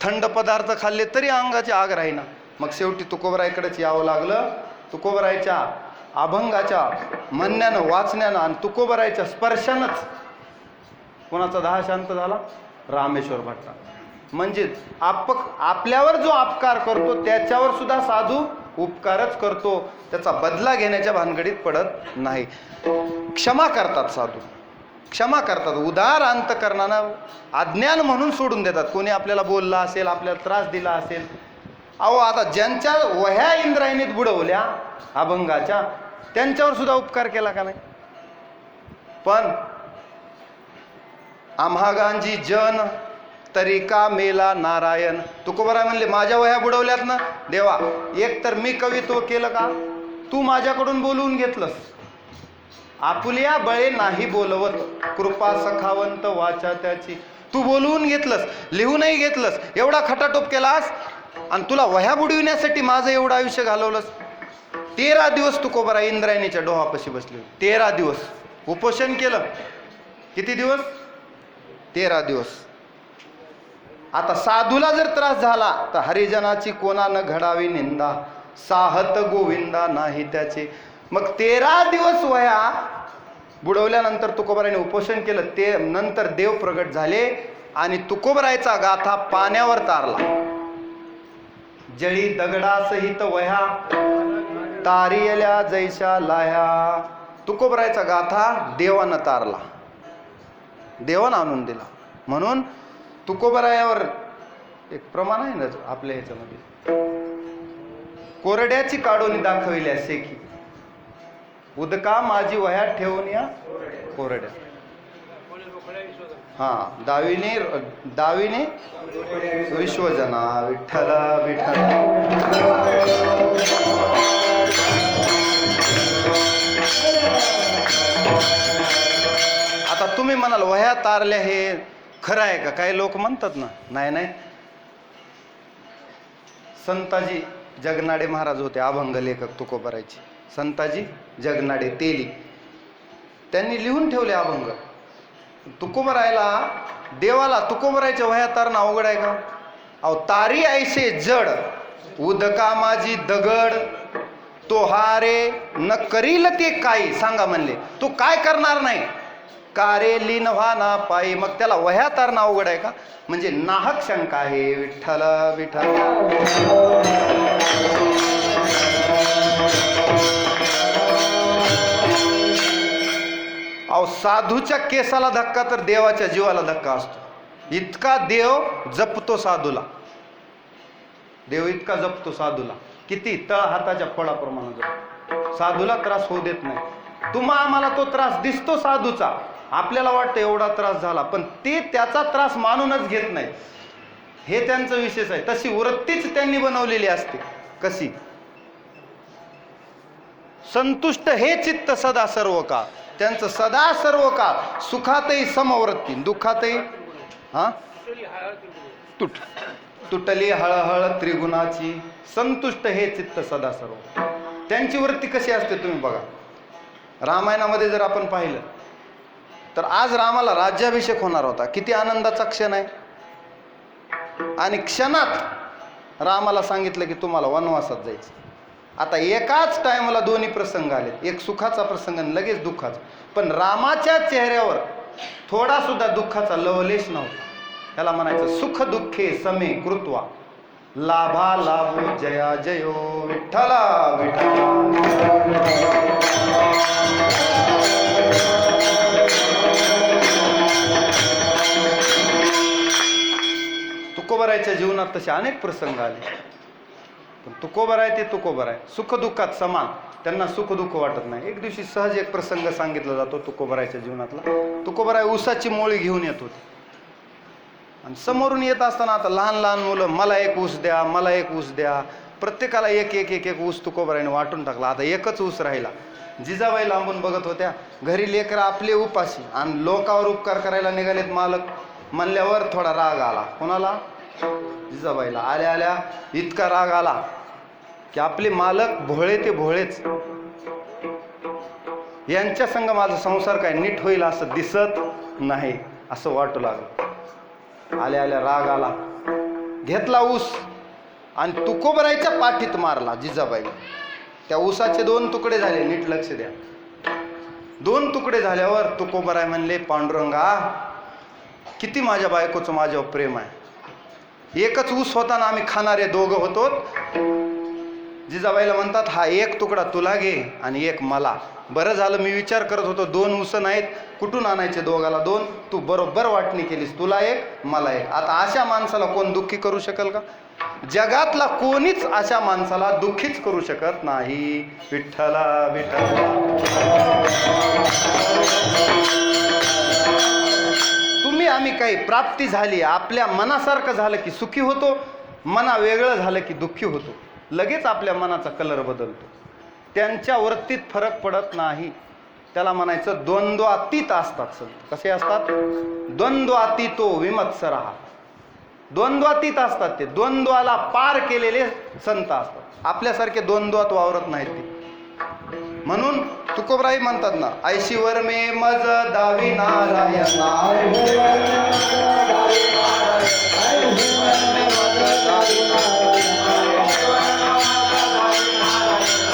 थंड पदार्थ खाल्ले तरी अंगाची आग राहीना. मग शेवटी तुकोबरायकडेच यावं लागलं. तुकोबरायच्या अभंगाच्या म्हणण्यानं, वाचण्यानं आणि तुकोबरायच्या स्पर्शानंच कोणाचा दाह शांत झाला? रामेश्वर भट्टा. म्हणजे आपल्यावर जो अपकार करतो त्याच्यावर सुद्धा साधू उपकारच करतो, त्याचा बदला घेण्याच्या भानगडीत पडत नाही. क्षमा करतात साधू, क्षमा करतात. उदार अंतकरणानं अज्ञान म्हणून सोडून देतात. कोणी आपल्याला बोलला असेल, आपल्याला त्रास दिला असेल. अहो आता ज्यांच्या वह्या इंद्रायणीत बुडवल्या अभंगाच्या, त्यांच्यावर सुद्धा उपकार केला का नाही? पण आम्हा गांजी जन तरी का मेला नारायण. तुकोबराय म्हणले माझ्या वह्या बुडवल्यात ना देवा, एक तर मी कवित्व केलं का? तू माझ्याकडून बोलवून घेतलंस. आपुलिया बळे नाही बोलवत, कृपा सखावंत वाचा त्याची. तू बोलवून घेतलंस, लिहूनही घेतलंस, एवढा खटाटोप केलास आणि तुला वह्या बुडविण्यासाठी माझं एवढं आयुष्य घालवलंस. 13 दिवस तुकोबराय इंद्रायणीच्या डोहापाशी बसले. 13 दिवस उपोषण केलं. किती दिवस? 13 दिवस. आता साधूला जर त्रास झाला तर हरिजनाची कोणानं घडावी निंदा, साहत गोविंदा नाही त्याचे. मग 13 दिवस वह्या बुडवल्यानंतर तुकोबरायने उपोषण केलं. ते नंतर देव प्रगट झाले आणि तुकोबरायचा गाथा पाण्यावर तारला. जळी दगडासहित वह्या तारियल्या जैशा लाह्या. तुकोबरायचा गाथा देवानं तारला, देवानं आणून दिला. म्हणून तुकोबरायावर एक प्रमाण आहे ना आपल्या ह्याच्यामध्ये, कोरड्याची काढून दाखविल्या शेकी, उदका माझी वह्या ठेवून या कोरड्या. हा, दावीने विश्वजना विठ्ठल विठ्ठल. आता तुम्ही म्हणाल वह्या तारल्या हे खरं आहे का? काही लोक म्हणतात ना, नाही नाही. संताजी जगनाडे महाराज होते अभंग लेखक तुकोबरायचे. संताजी जगनाडे तेली, त्यांनी लिहून ठेवले अभंग. तुकोबरायला देवाला तुकोबरायच्या वह्या तारणं अवघड आहे का? अहो तारी ऐसे जड उदका माझी दगड, तो हारे न करील ते काही. सांगा म्हणले तू काय करणार नाही, कारे लीन व्हा ना पायी. मग त्याला वह्या तारणं अवघड आहे का? म्हणजे नाहक शंका आहे. विठ्ठल विठ्ठल. अहो साधूच्या केसाला धक्का तर देवाच्या जीवाला धक्का असतो. इतका देव जपतो साधूला, देव इतका जपतो साधूला. किती? तळ हाताच्या फळाप्रमाणे जपतो. साधूला त्रास होऊ देत नाही. आम्हाला तो त्रास दिसतो साधूचा, आपल्याला वाटतं एवढा त्रास झाला, पण ते त्याचा त्रास मानूनच घेत नाही. हे त्यांचं विशेष आहे. तशी वृत्तीच त्यांनी बनवलेली असते. कशी? संतुष्ट हे चित्त सदा सर्व काळ. त्यांचं सदा सर्व काळ सुखातही समवृत्ती, दुःखातही तुटली हळहळ त्रिगुणाची. संतुष्ट हे चित्त सदा सर्व. त्यांची वृत्ती कशी असते तुम्ही बघा. रामायणामध्ये जर आपण पाहिलं तर आज रामाला राज्याभिषेक होणार होता. किती आनंदाचा क्षण आहे. आणि क्षणात रामाला सांगितलं की तुम्हाला वनवासात जायचं. आता एकाच टायमाला दोन्ही प्रसंग आले, एक सुखाचा प्रसंग आणि लगेच दुःखाचा. पण रामाच्या चेहऱ्यावर थोडा सुद्धा दुःखाचा लवलेश नव्हता. त्याला म्हणायचं सुख दुःखे समे कृत्वा लाभा लाभो जया जयो विठ्ठला विठ्ठला. तुकोबरायच्या जीवनात तसे अनेक प्रसंग आले, पण तुकोबराय ते तुकोबराय सुख दुःखात समान, त्यांना सुख दुःख वाटत नाही. एक दिवशी सहज एक प्रसंग सांगितला जातो तुकोबरायच्या जीवनातला. तुकोबराय ऊसाची मोळी घेऊन येत होते आणि समोरून येत असताना आता लहान लहान मुलं मला एक ऊस द्या, मला एक ऊस द्या, प्रत्येकाला एक एक एक एक ऊस तुकोबरायने वाटून टाकला. आता एकच ऊस राहिला. जिजाबाई लांबून बघत होत्या, घरी लेकरं आपले उपाशी आणि लोकावर उपकार करायला निघालेत मालक म्हणल्यावर थोडा राग आला. कोणाला? जिजाबाईला. आल्या आल्या इतका राग आला की आपले मालक भोळे ते भोळेच, यांच्या संग माझा संसार काय नीट होईल असं दिसत नाही असं वाटू लागलं. आल्या आल्या राग आला, घेतला ऊस आणि तुकोबरायच्या पाठीत मारला जिजाबाईला. त्या ऊसाचे 2 तुकडे झाले, नीट लक्ष द्या. 2 तुकडे झाल्यावर तुकोबराय म्हणले, पांडुरंगा किती माझ्या बायकोचं माझ्यावर प्रेम आहे. एकच ऊस होता ना, आम्ही खाणारे दोघं होतो. जिजाबाईला म्हणतात, हा एक तुकडा तुला घे आणि एक मला. बरं झालं मी विचार करत होतो 2 ऊस नाहीत, कुठून आणायचे दोघाला 2, तू बरोबर वाटणी केलीस, तुला एक मला एक. आता अशा माणसाला कोण दुःखी करू शकेल का? जगातला कोणीच अशा माणसाला दुःखीच करू शकत नाही. विठ्ठला विठ्ठला. तुम्ही आम्ही काही प्राप्ती झाली, आपल्या मनासारखं झालं की सुखी होतो, मना वेगळं झालं की दुःखी होतो. लगेच आपल्या मनाचा कलर बदलतो. त्यांच्या वृत्तीत फरक पडत नाही. त्याला म्हणायचं द्वंद्वातीत असतात संत. कसे असतात? द्वंद्वातीतो विमत्सरा. द्वंद्वातीत असतात ते, द्वंद्वाला पार केलेले संत असतात. आपल्यासारखे द्वंद्वात वावरत नाहीत ते. म्हणून तुकोबराई म्हणतात ना, ऐशीवर मे मज दावी नारायणा,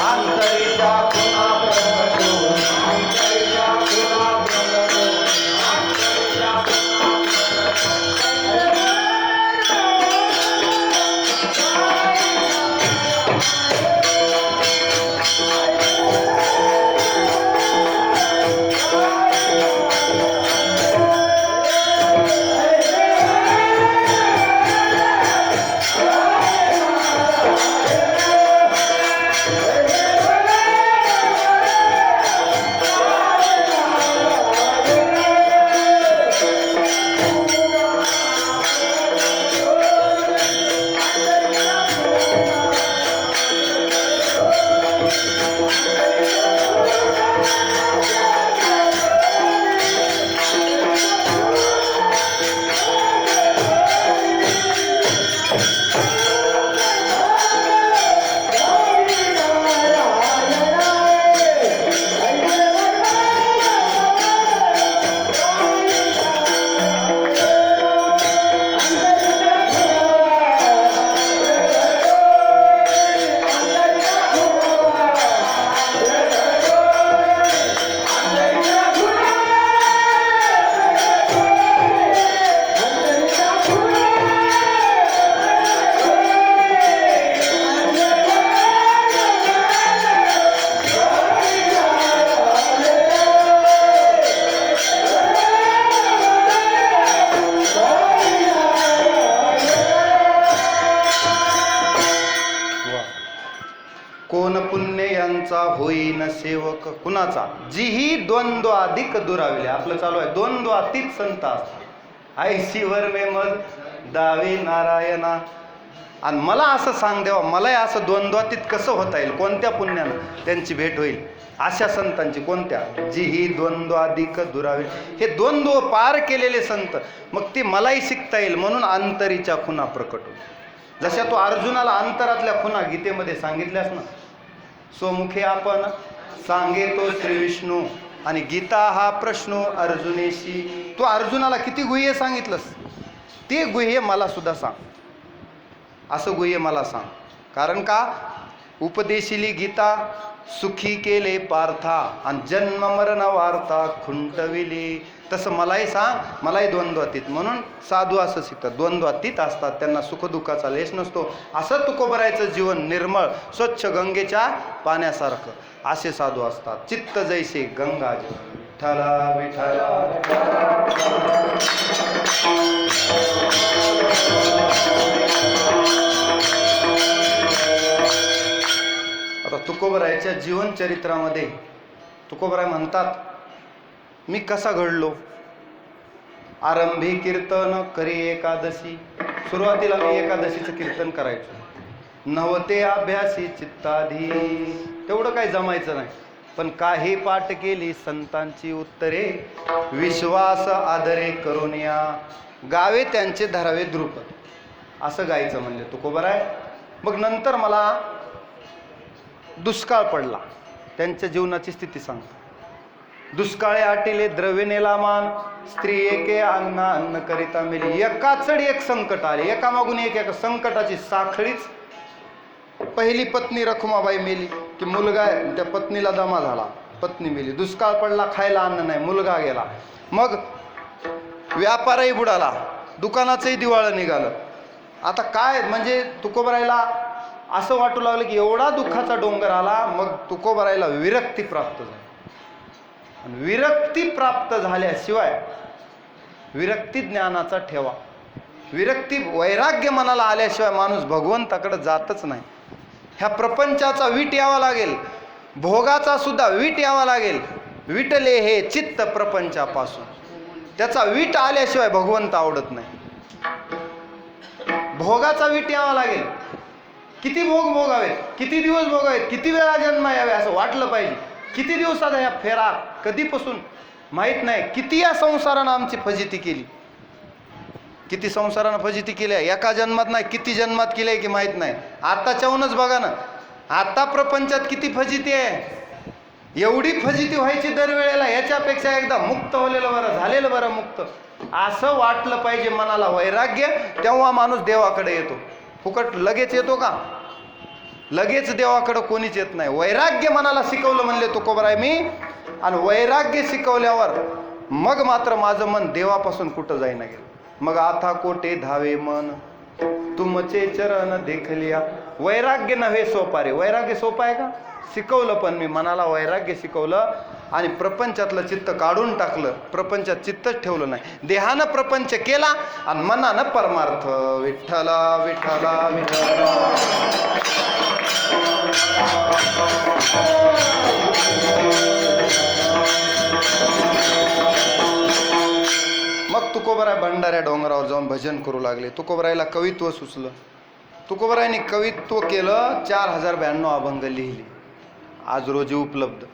अंतरीचा पुन्हा प्रगटो, अंतरीचा पुन्हा प्रगटो, होईन सेवक कुणाचा, जीही द्वंद्वाधिक दुराविले. आपलं चालू आहे द्वंद्वातीत संत असतात. ऐशीवर मे मज दावे नारायणा. आणि मला असं सांग देवा, मला असं द्वंद्वातीत कसं होता येईल, कोणत्या पुण्यानं त्यांची भेट होईल अशा संतांची. कोणत्या? जीही द्वंद्वाधिक दुराविले. हे द्वंद्व पार केलेले संत, मग ते मलाही शिकता येईल म्हणून अंतरीच्या खुणा प्रकट होईल. जशा तो अर्जुनाला अंतरातल्या खुणा गीतेमध्ये सांगितल्यास ना, स्वमुखे आपण सांगे तो श्री विष्णू आणि गीता हा प्रश्नो अर्जुनेशी. तो अर्जुनाला किती गुह्य सांगितलंस, ते गुह्य मला सुद्धा सांग, असं गुह्य मला सांग. कारण का? उपदेशिली गीता सुखी केले पार्था आणि जन्म मरण वार्ता खुंटविली. तसं मलाही सांग, मलाही द्वंद्वातीत. म्हणून साधू असं शिकतात, द्वंद्वातीत असतात, त्यांना सुखदुःखाचा लेश नसतो. असं तुकोबरायचं जीवन निर्मळ स्वच्छ गंगेच्या पाण्यासारखं असे साधू असतात. चित्त जैसे गंगाजल. विठ्ठला विठ्ठला. आता तुकोबरायच्या जीवनचरित्रामध्ये तुकोबराय म्हणतात, मी कसा घडलो. आरंभी कीर्तन करी एकादशी. सुरुवातीला मी एकादशीचं कीर्तन करायचो. नवते अभ्यासी चित्ताधी. तेवढं काही जमायचं नाही, पण काही पाठ केली संतांची उत्तरे. विश्वास आदरे करुनिया. गावे त्यांचे धरावे द्रुपद. असं गायचं म्हणले तुकोबराय. मग नंतर मला दुष्काळ पडला. त्यांच्या जीवनाची स्थिती सांगतो. दुष्काळे आटिले द्रव्य नेला मान. स्त्री एके अन्न करिता मेली. एकाचड एक संकट आले, एकामागून एक संकटाची साखळीच. पहिली पत्नी रखुमाबाई मेली की मुलगा आहे, त्या पत्नीला दमा झाला, पत्नी मेली. दुष्काळ पडला, खायला अन्न नाही, मुलगा गेला. मग व्यापारही बुडाला, दुकानाचंही दिवाळं निघालं. आता काय म्हणजे तुकोबरायला असं वाटू लागलं की एवढा दुःखाचा डोंगर आला. मग तुकोबरायला विरक्ती प्राप्त झाली. विरक्ती प्राप्त झाल्याशिवाय, विरक्ती ज्ञानाचा ठेवा, विरक्ती वैराग्य मनाला आल्याशिवाय माणूस भगवंताकडे जातच नाही. ह्या प्रपंचाचा वीट यावा लागेल, भोगाचा सुद्धा वीट यावा लागेल. विटले हे चित्त प्रपंचापासून. त्याचा वीट आल्याशिवाय भगवंत आवडत नाही. भोगाचा वीट यावा लागेल. किती भोग भोगावेत, किती दिवस भोगावेत, किती वेळा जन्म यावे असं वाटलं पाहिजे. किती दिवसात ह्या फेरा कधीपासून माहीत नाही. किती या संसारानं आमची फजिती केली, किती संसारानं फजिती केली आहे. एका जन्मात नाही, किती जन्मात केली आहे की माहीत नाही. आताच्याहूनच बघा ना, आता प्रपंचात किती फजिती आहे. एवढी फजिती व्हायची दरवेळेला, याच्यापेक्षा एकदा मुक्त होलेलं बरं, झालेलं बरं मुक्त असं वाटलं पाहिजे मनाला. वैराग्य, तेव्हा माणूस देवाकडे येतो. फुकट लगेच येतो का? लगेच देवाकडं कोणीच येत नाही. वैराग्य मनाला शिकवलं म्हणले तुकोबराय मी, आणि वैराग्य शिकवल्यावर मग मात्र माझं मन देवापासून कुठं जाईना गेलं. मग आता कोटे धावे मन तुमचे चरण देखलिया. वैराग्य नव्हे सोपारे. वैराग्य सोपं आहे का? शिकवलं, पण मी मनाला वैराग्य शिकवलं आणि प्रपंचातलं चित्त काढून टाकलं. प्रपंचात चित्तच ठेवलं नाही. देहानं प्रपंच केला आणि मनानं परमार्थ. विठ्ठला विठ्ठला विठ्ठला. मग तुकोबराय भंडाऱ्या डोंगरावर जाऊन भजन करू लागले. तुकोबरायला कवित्व सुचलं. तुकोबरायने कवित्व केलं. 4092 अभंग लिहिले, आज रोजी उपलब्ध.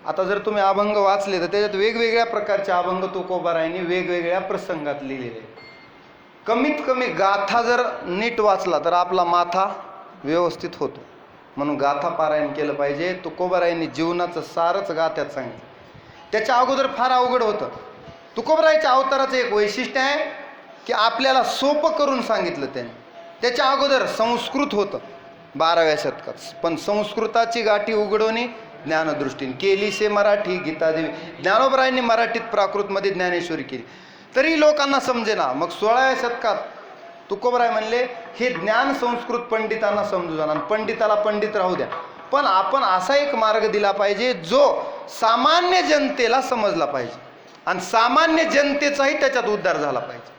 आता जर तुम्ही अभंग वाचले तर त्याच्यात वेगवेगळ्या प्रकारचे अभंग तुकोबरायने वेगवेगळ्या प्रसंगात लिहिलेले. कमीत कमी गाथा जर नीट वाचला तर आपला माथा व्यवस्थित होतो. म्हणून गाथा पारायण केलं पाहिजे. तुकोबरायने जीवनाचं सारच गाथ्यात सांगितलं. त्याच्या अगोदर फार अवघड होतं. तुकोबरायच्या अवताराचं एक वैशिष्ट्य आहे की आपल्याला सोपं करून सांगितलं त्याने. त्याच्या अगोदर संस्कृत होतं 12व्या शतकात, पण संस्कृताची गाठी उघडवणी ज्ञानदृष्टीने केली से मराठी गीतादेवी. ज्ञानोबरायांनी मराठीत प्राकृतमध्ये ज्ञानेश्वरी केली, तरी लोकांना समजेना. मग 16व्या शतकात तुकोबराय म्हणले हे ज्ञान संस्कृत पंडितांना समजू जाणार, पंडिताला पंडित राहू द्या, पण आपण असा एक मार्ग दिला पाहिजे जो सामान्य जनतेला समजला पाहिजे आणि सामान्य जनतेचाही त्याच्यात उद्धार झाला पाहिजे.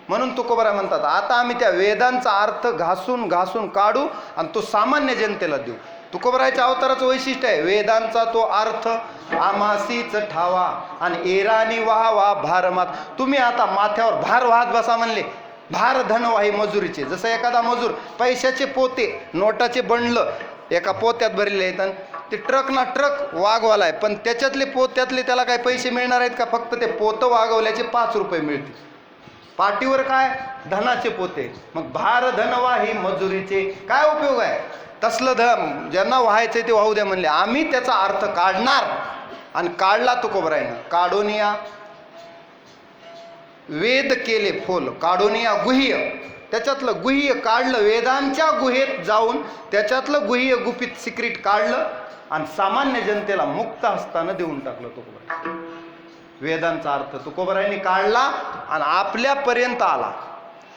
म्हणून तुकोबराय म्हणतात आता आम्ही त्या वेदांचा अर्थ घासून घासून काढू आणि तो सामान्य जनतेला देऊ. तुकोबरायच्या अवताराचं वैशिष्ट्य आहे वेदांचा तो अर्थ आमासीच ठावा आणि एरानी वाहा भारमात. तुम्ही आता माथ्यावर भार वाहत बसा म्हणले. भार धनवाही मजुरीचे. जसं एखादा मजूर पैशाचे पोते नोटाचे बंडलं एका पोत्यात भरले आहेत आणि ते ट्रक ना ट्रक वागवाला आहे, पण त्याच्यातले पोत्यातले त्याला काय पैसे मिळणार आहेत का? फक्त ते पोतं वागवल्याचे 5 रुपये मिळतील. पाठीवर काय? धनाचे पोते. मग भार धनवाही मजुरीचे काय उपयोग आहे? तसलं धन ज्यांना व्हायचं ते वाहू द्या म्हणले. आम्ही त्याचा अर्थ काढणार आणि काढला तुकोबरायनं. काढोनिया वेद केले फोल, काढोनिया गुह्य त्याच्यातलं गुह्य काढलं, वेदांच्या गुहेत जाऊन त्याच्यातलं गुह्य गुपित सिक्रेट काढलं आणि सामान्य जनतेला मुक्त हस्तानं देऊन टाकलं तुकोबराय. वेदांचा अर्थ तुकोबरायांनी काढला आणि आपल्यापर्यंत आला.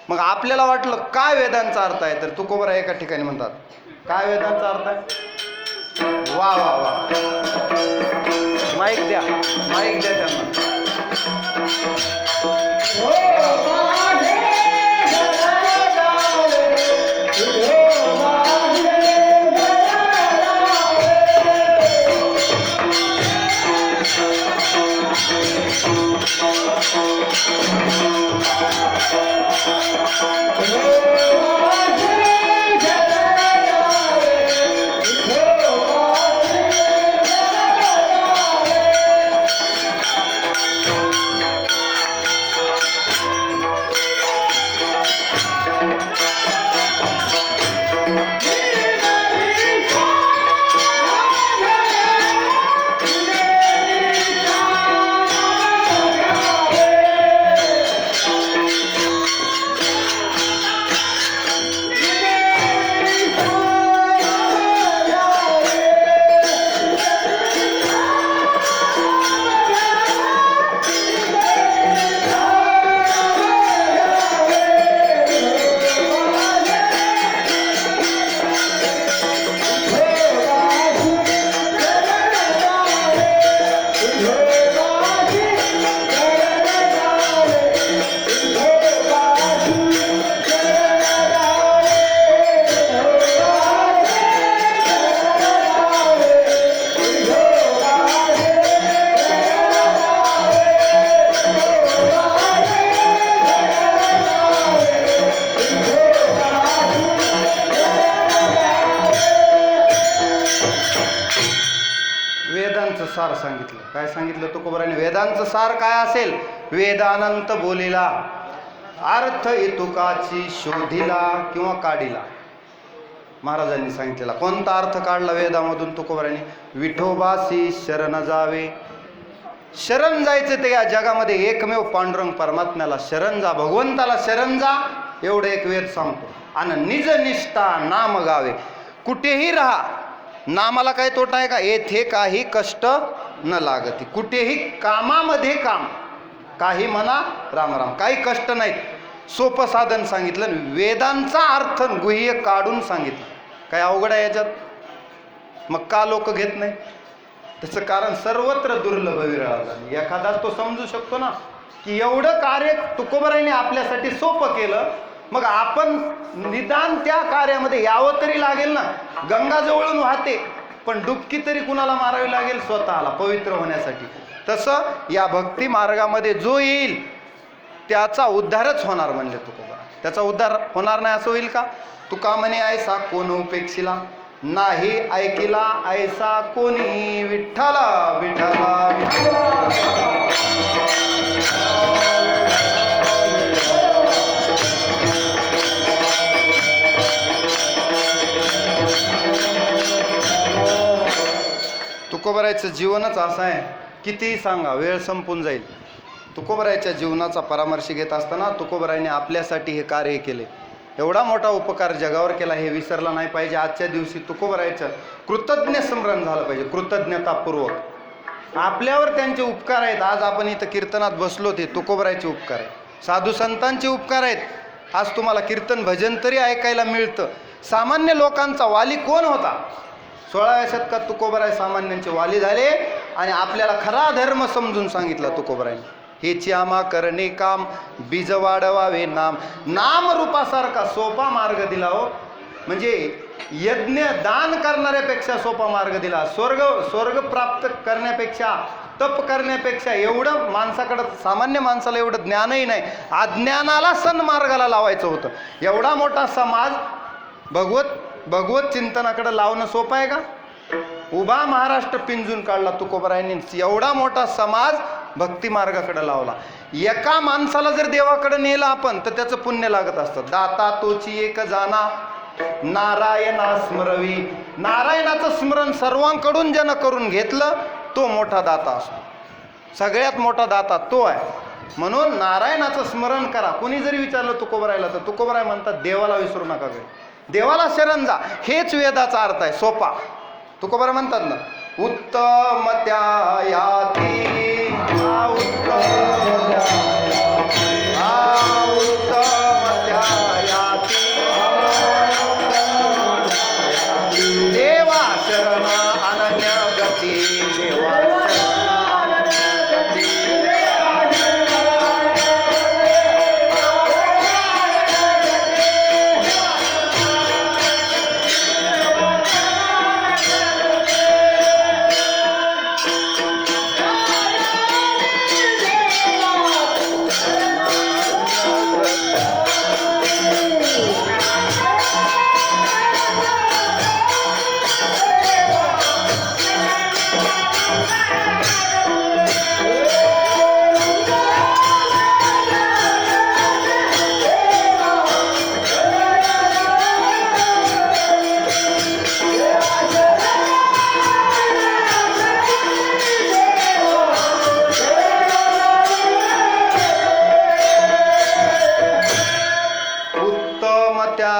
मग आपल्याला वाटलं काय वेदांचा अर्थ आहे, तर तुकोबराय एका ठिकाणी म्हणतात काय वेदांचा अर्थ आहे. वा वा वा, माईक द्या, माईक द्या त्यांना. वेदांचं सार सांगितलं. काय सांगितलं तुकोबराने? वेदांचं सार काय असेल? वेदानंत बोलिला, अर्थ इतुकाची शोधिला किंवा काढिला. महाराजांनी सांगितलेला कोणता अर्थ काढला वेदामधून तुकोबराने? विठोबासी शरण जावे. शरण जायचं ते या जगामध्ये एकमेव पांडुरंग परमात्म्याला शरण जा, भगवंताला शरण जा, एवढं एक वेद सांगतो. आणि निजनिष्ठा नाम गावे. कुठेही राहा, नामाला काय तोटा आहे का? येथे काही कष्ट न लागती. कुठेही कामामध्ये काम, काही म्हणा राम राम, काही कष्ट नाहीत. सोपं साधन सांगितलं. वेदांचा अर्थ गुह्य काढून सांगितलं. काय अवघड आहे याच्यात? मग का लोक घेत नाही? त्याचं कारण सर्वत्र दुर्लभ विरळा झाली. एखादा तो समजू शकतो ना की एवढं कार्य तुकोबरायांनी आपल्यासाठी सोपं केलं, मग आपण निदान त्या कार्यामध्ये यावं तरी लागेल ना. गंगा जवळून वाहते, पण डुबकी तरी कुणाला मारावी लागेल? स्वतःला पवित्र होण्यासाठी. तसं या भक्ती मार्गामध्ये जो येईल त्याचा उद्धारच होणार म्हणले तुकोबरा. त्याचा उद्धार होणार नाही असं होईल का? तुका म्हणे ऐसा कोण उपेक्षिला, नाही ऐकिला ऐसा कोणी, विठ्ठला विठ्ठला विठ्ठला. तुकोबरायचं जीवनच असं आहे, कितीही सांगा वेळ संपून जाईल. तुकोबरायच्या जीवनाचा परामर्श घेत असताना तुकोबरायने आपल्यासाठी हे कार्य केले. एवढा मोठा उपकार जगावर केला हे विसरला नाही पाहिजे. आजच्या दिवशी तुकोबरायचं कृतज्ञ स्मरण झालं पाहिजे, कृतज्ञतापूर्वक. आपल्यावर त्यांचे उपकार आहेत. आज आपण इथं कीर्तनात बसलो ते तुकोबरायचे उपकार आहेत, साधू संतांचे उपकार आहेत. आज तुम्हाला कीर्तन भजन तरी ऐकायला मिळतं. सामान्य लोकांचा वाली कोण होता? 16व्या शतकात तुकोबराय सामान्यांचे वाली झाले आणि आपल्याला खरा धर्म समजून सांगितला तुकोबरायने. हेची आमा करणे काम, बीज वाढवावे नाम. नाम रूपासारखा सोपा मार्ग दिला हो. म्हणजे यज्ञ दान करणाऱ्यापेक्षा सोपा मार्ग दिला. स्वर्ग प्राप्त करण्यापेक्षा, तप करण्यापेक्षा एवढं माणसाकडं, सामान्य माणसाला एवढं ज्ञानही नाही. अज्ञानाला सन्मार्गाला लावायचं होतं. एवढा मोठा समाज भगवत चिंतनाकडे लावणं सोपं आहे का? उभा महाराष्ट्र पिंजून काढला तुकोबरायांनी. एवढा मोठा समाज भक्ती मार्गाकडे लावला. एका माणसाला जर देवाकडे नेलं आपण तर त्याचं पुण्य लागत असतं. दाता तोची एक जाना, नारायणा स्मरवी. नारायणाचं स्मरण सर्वांकडून ज्यानं करून घेतलं तो मोठा दाता असतो. सगळ्यात मोठा दाता तो आहे. म्हणून नारायणाचं स्मरण करा. कोणी जरी विचारलं तुकोबरायला तर तुकोबराय म्हणतात देवाला विसरू नका घरी, देवाला शरण जा. हेच वेदाचा अर्थ आहे, सोपा. तुकोबराय म्हणतात ना, उत्तम त्या याती उत्तम त्या याती देवा शरण अनन्य गती, देवा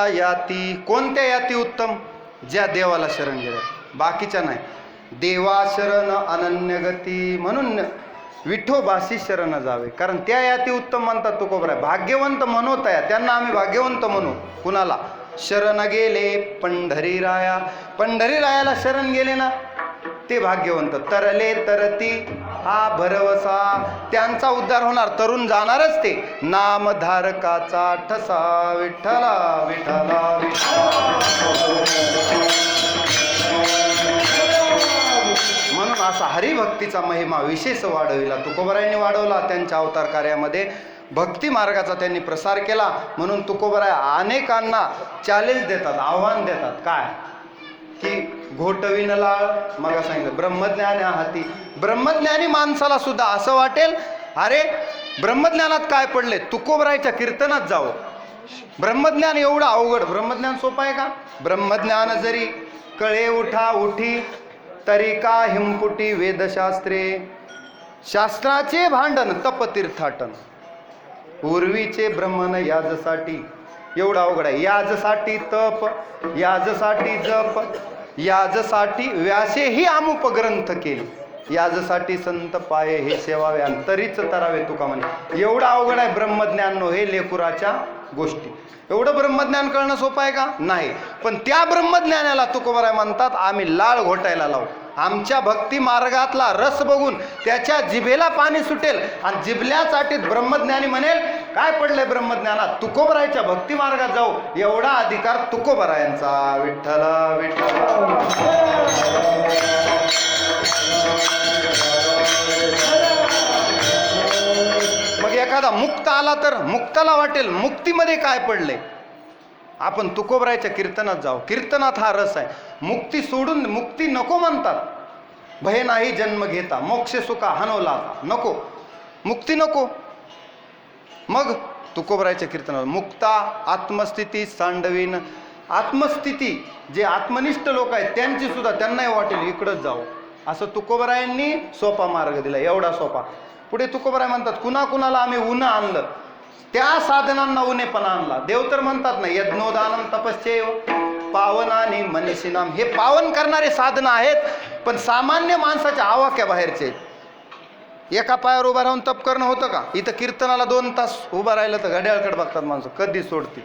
याती. कोणत्या याती उत्तम? ज्या देवाला शरण गेल्या, बाकीच्या नाही. देवा शरण अनन्य गती, म्हणून विठोबाशी शरण जावे, कारण त्या याती उत्तम म्हणतात तुकोबराय. भाग्यवंत म्हणत आहे त्यांना आम्ही भाग्यवंत म्हणू. कुणाला? शरण गेले पंढरीराया, पंढरीरायाला शरण गेले ना ते भाग्यवंत. तरले तरती हा भरवसा, त्यांचा उद्धार होणार, तरुण जाणारच ते. नामधारकाचा ठसा विठ्ठला विठ्ठला म्हणून असा हरिभक्तीचा महिमा विशेष वाढविला. तुकोबरायांनी वाढवला. त्यांच्या अवतार कार्यामध्ये भक्ती मार्गाचा त्यांनी प्रसार केला. म्हणून तुकोबराय अनेकांना चॅलेंज देतात, आव्हान देतात. काय? की घोटविन लाळ, मग सांगितलं ब्रह्मज्ञान हाती. ब्रह्मज्ञानी माणसाला सुद्धा असं वाटेल, अरे ब्रह्मज्ञानात काय पडले, तुकोबरायच्या कीर्तनात जावं. ब्रह्मज्ञान एवढं अवघड. ब्रह्मज्ञान सोपं आहे का? ब्रह्मज्ञान जरी कळे उठा उठी, तरी का हिमपुटी वेदशास्त्रे. शास्त्राचे भांडण तपतीर्थाटन, पूर्वीचे ब्रह्मन याजसाठी. एवढं अवघड आहे. याजसाठी तप, याजसाठी जप, याजसाठी व्यासे ही अमुप ग्रंथ केली, याजसाठी संत पाये हे सेवावे, आणि तरीच तरावे तुका म्हणे. एवढं अवघड आहे ब्रह्मज्ञान हे लेकुराच्या गोष्टी. एवढं ब्रह्मज्ञान कळणं सोपं आहे का? नाही. पण त्या ब्रह्मज्ञानाला तुकोबराय म्हणतात आम्ही लाळ घोटायला लावू. आमच्या भक्ती मार्गातला रस बघून त्याच्या जिभेला पाणी सुटेल, आणि जिभल्यासाठी ब्रह्मज्ञानी म्हणेल काय पडलंय ब्रह्मज्ञानात, तुकोबरायच्या भक्ती मार्गात जाऊ. एवढा अधिकार तुकोबरायांचा. विठ्ठला विठ्ठला. मग एखादा मुक्त आला तर मुक्ताला वाटेल मुक्तीमध्ये काय पडले. आपण तुकोबरायच्या कीर्तनात जाऊ. कीर्तनात हा रस आहे. मुक्ती सोडून, मुक्ती नको म्हणतात. भय नाही जन्म घेता, मोक्ष सुखा हनवला नको, मुक्ती नको. मग तुकोबरायच्या कीर्तनात मुक्ता आत्मस्थिती सांडवीन. आत्मस्थिती जे आत्मनिष्ठ लोक आहेत त्यांची सुद्धा, त्यांनाही वाटेल इकडंच जाऊ. असं तुकोबरायांनी सोपा मार्ग दिला, एवढा सोपा. पुढे तुकोबराय म्हणतात कुणाकुणाला आम्ही उन्ह आणलं, त्या साधनांना उन्हेपणा आणला. देव तर म्हणतात ना, यज्ञोदानम तपश्चैव पावनानी मनसीनाम. हे पावन करणारे साधनं आहेत, पण सामान्य माणसाच्या आवाक्या बाहेरचे आहेत. एका पायावर उभा राहून तप करणं होतं का? इथं कीर्तनाला 2 तास उभं राहिलं तर घड्याळकडे बघतात माणसं, कधी सोडतील.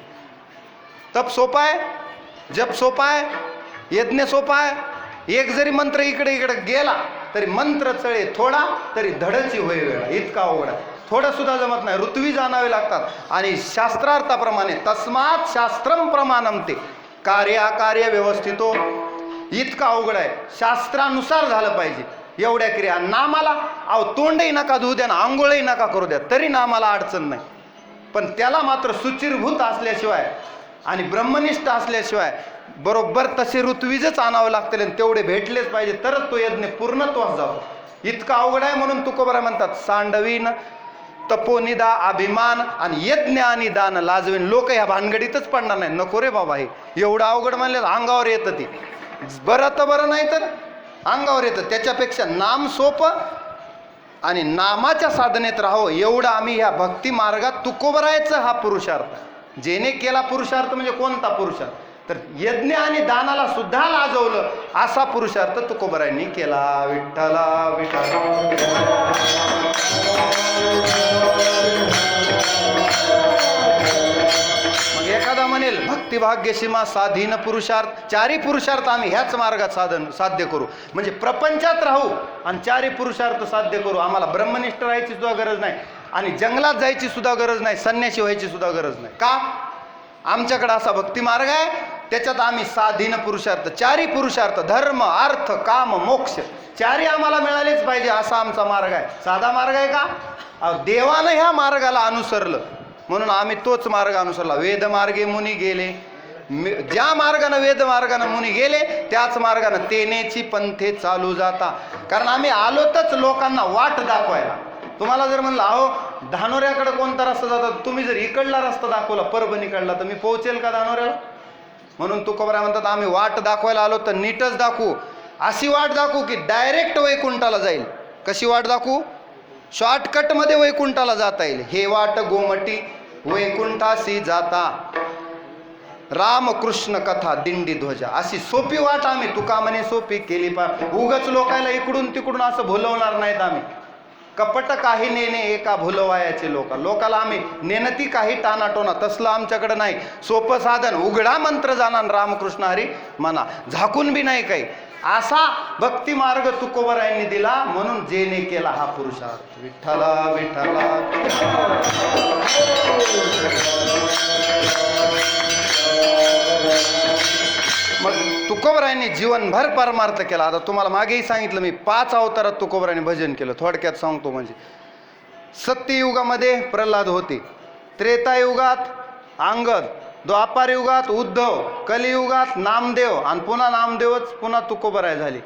तप सोपा आहे, जप सोपा आहे, यज्ञ सोपा आहे. एक जरी मंत्र इकडे इकडे गेला तरी मंत्र चळे थोडा तरी धडची होय वेळा. इतका अवघड आहे. थोडं सुद्धा जमत नाही. ऋत्वी जाणावे लागतात. आणि शास्त्रार्थाप्रमाणे तस्मात शास्त्रम प्रमाणम ते कार्याकार्य व्यवस्थितो. इतका अवघड आहे. शास्त्रानुसार झालं पाहिजे. एवढ्या क्रिया. नामाला अहो तोंडही नका धुऊ द्या ना, आंघोळही नका करू द्या, तरी नामाला अडचण नाही. पण त्याला मात्र सुचिरभूत असल्याशिवाय आणि ब्रह्मनिष्ठ असल्याशिवाय बरोबर तसे ऋत्वीजच आणावं लागतील, आणि तेवढे भेटलेच पाहिजे, तरच तो यज्ञ पूर्णत्वास जातो. इतका अवघड आहे. म्हणून तुकोबराय म्हणतात सांडवीन तपोनिदा अभिमान आणि यज्ञ आणि दान लाजवीन. लोक ह्या भानगडीतच पडणार नाही. नको रे बाबा, हे एवढं अवघड म्हणले अंगावर येतं. ते बरं तर बरं, नाही तर अंगावर येतं. त्याच्यापेक्षा नाम सोपं आणि नामाच्या साधनेत राहो, एवढं आम्ही ह्या भक्ती मार्गात तुकोबरायचं हा पुरुषार्थ. जेने केला पुरुषार्थ म्हणजे कोणता पुरुषार्थ, तर यज्ञ आणि दानाला सुद्धा लाजवलं असा पुरुषार्थ तुकोबरायांनी केला. विठ्ठला विठ्ठला. मग एखादा म्हणेल भक्तिभाग्य सीमा साधीन पुरुषार्थ, चारी पुरुषार्थ आम्ही ह्याच मार्गात साध्य करू, म्हणजे प्रपंचात राहू आणि चारी पुरुषार्थ साध्य करू. आम्हाला ब्रह्मनिष्ठ राहायची सुद्धा गरज नाही आणि जंगलात जायची सुद्धा गरज नाही, संन्यासी व्हायची सुद्धा गरज नाही. का? आमच्याकडे असा भक्ती मार्ग आहे, त्याच्यात आम्ही साधीन पुरुषार्थ, चारी पुरुषार्थ धर्म अर्थ काम मोक्ष चारी आम्हाला मिळालेच पाहिजे असा आमचा मार्ग आहे. साधा मार्ग आहे का? देवानं ह्या मार्गाला अनुसरलं म्हणून आम्ही तोच मार्ग अनुसरला. वेदमार्गे मुनी गेले, ज्या मार्गानं वेद मार्गानं मुनी गेले त्याच मार्गानं तेनेची पंथे चालू जाता. कारण आम्ही आलोतच लोकांना वाट दाखवायला. तुम्हाला जर म्हणलं अहो धानोऱ्याकडे कोणता रस्ता जातात, तुम्ही जर इकडला रस्ता दाखवला परभणीकडला तर मी पोहोचेल का धानोऱ्याला? म्हणून तुकोबराय म्हणतात आम्ही वाट दाखवायला आलो तर नीटच दाखवू, अशी वाट दाखवू की डायरेक्ट वैकुंठाला जाईल. कशी वाट दाखवू? शॉर्टकटमध्ये वैकुंठाला जाता येईल. हे वाट गोमटी वैकुंठाशी जाता, रामकृष्ण कथा दिंडी ध्वजा, अशी सोपी वाट आम्ही तुका म्हणे सोपी केली पा. उगच लोकायला इकडून तिकडून असं भुलवणार नाहीत आम्ही. कपट काही नेणे एका भुलवायाचे लोकाला आम्ही नेनती काही टानाटोना तसलं आमच्याकडे नाही. सोपं साधन, उघडा मंत्र जाणार रामकृष्ण हरी म्हणा, झाकून बी नाही काही. असा भक्ती मार्ग तुकोबरायांनी दिला म्हणून जेने केला हा पुरुषार्थ. विठ्ठला विठ्ठला. मग तुकोबरायांनी जीवनभर परमार्थ केला. आता तुम्हाला मागेही सांगितलं मी 5 अवतारात तुकोबरायांनी भजन केलं. थोडक्यात सांगतो म्हणजे सत्ययुगामध्ये प्रल्हाद होते, त्रेतायुगात अंगद, द्वापार युगात उद्धव, कलियुगात नामदेव आणि पुन्हा नामदेवच पुन्हा तुकोबराय झाले.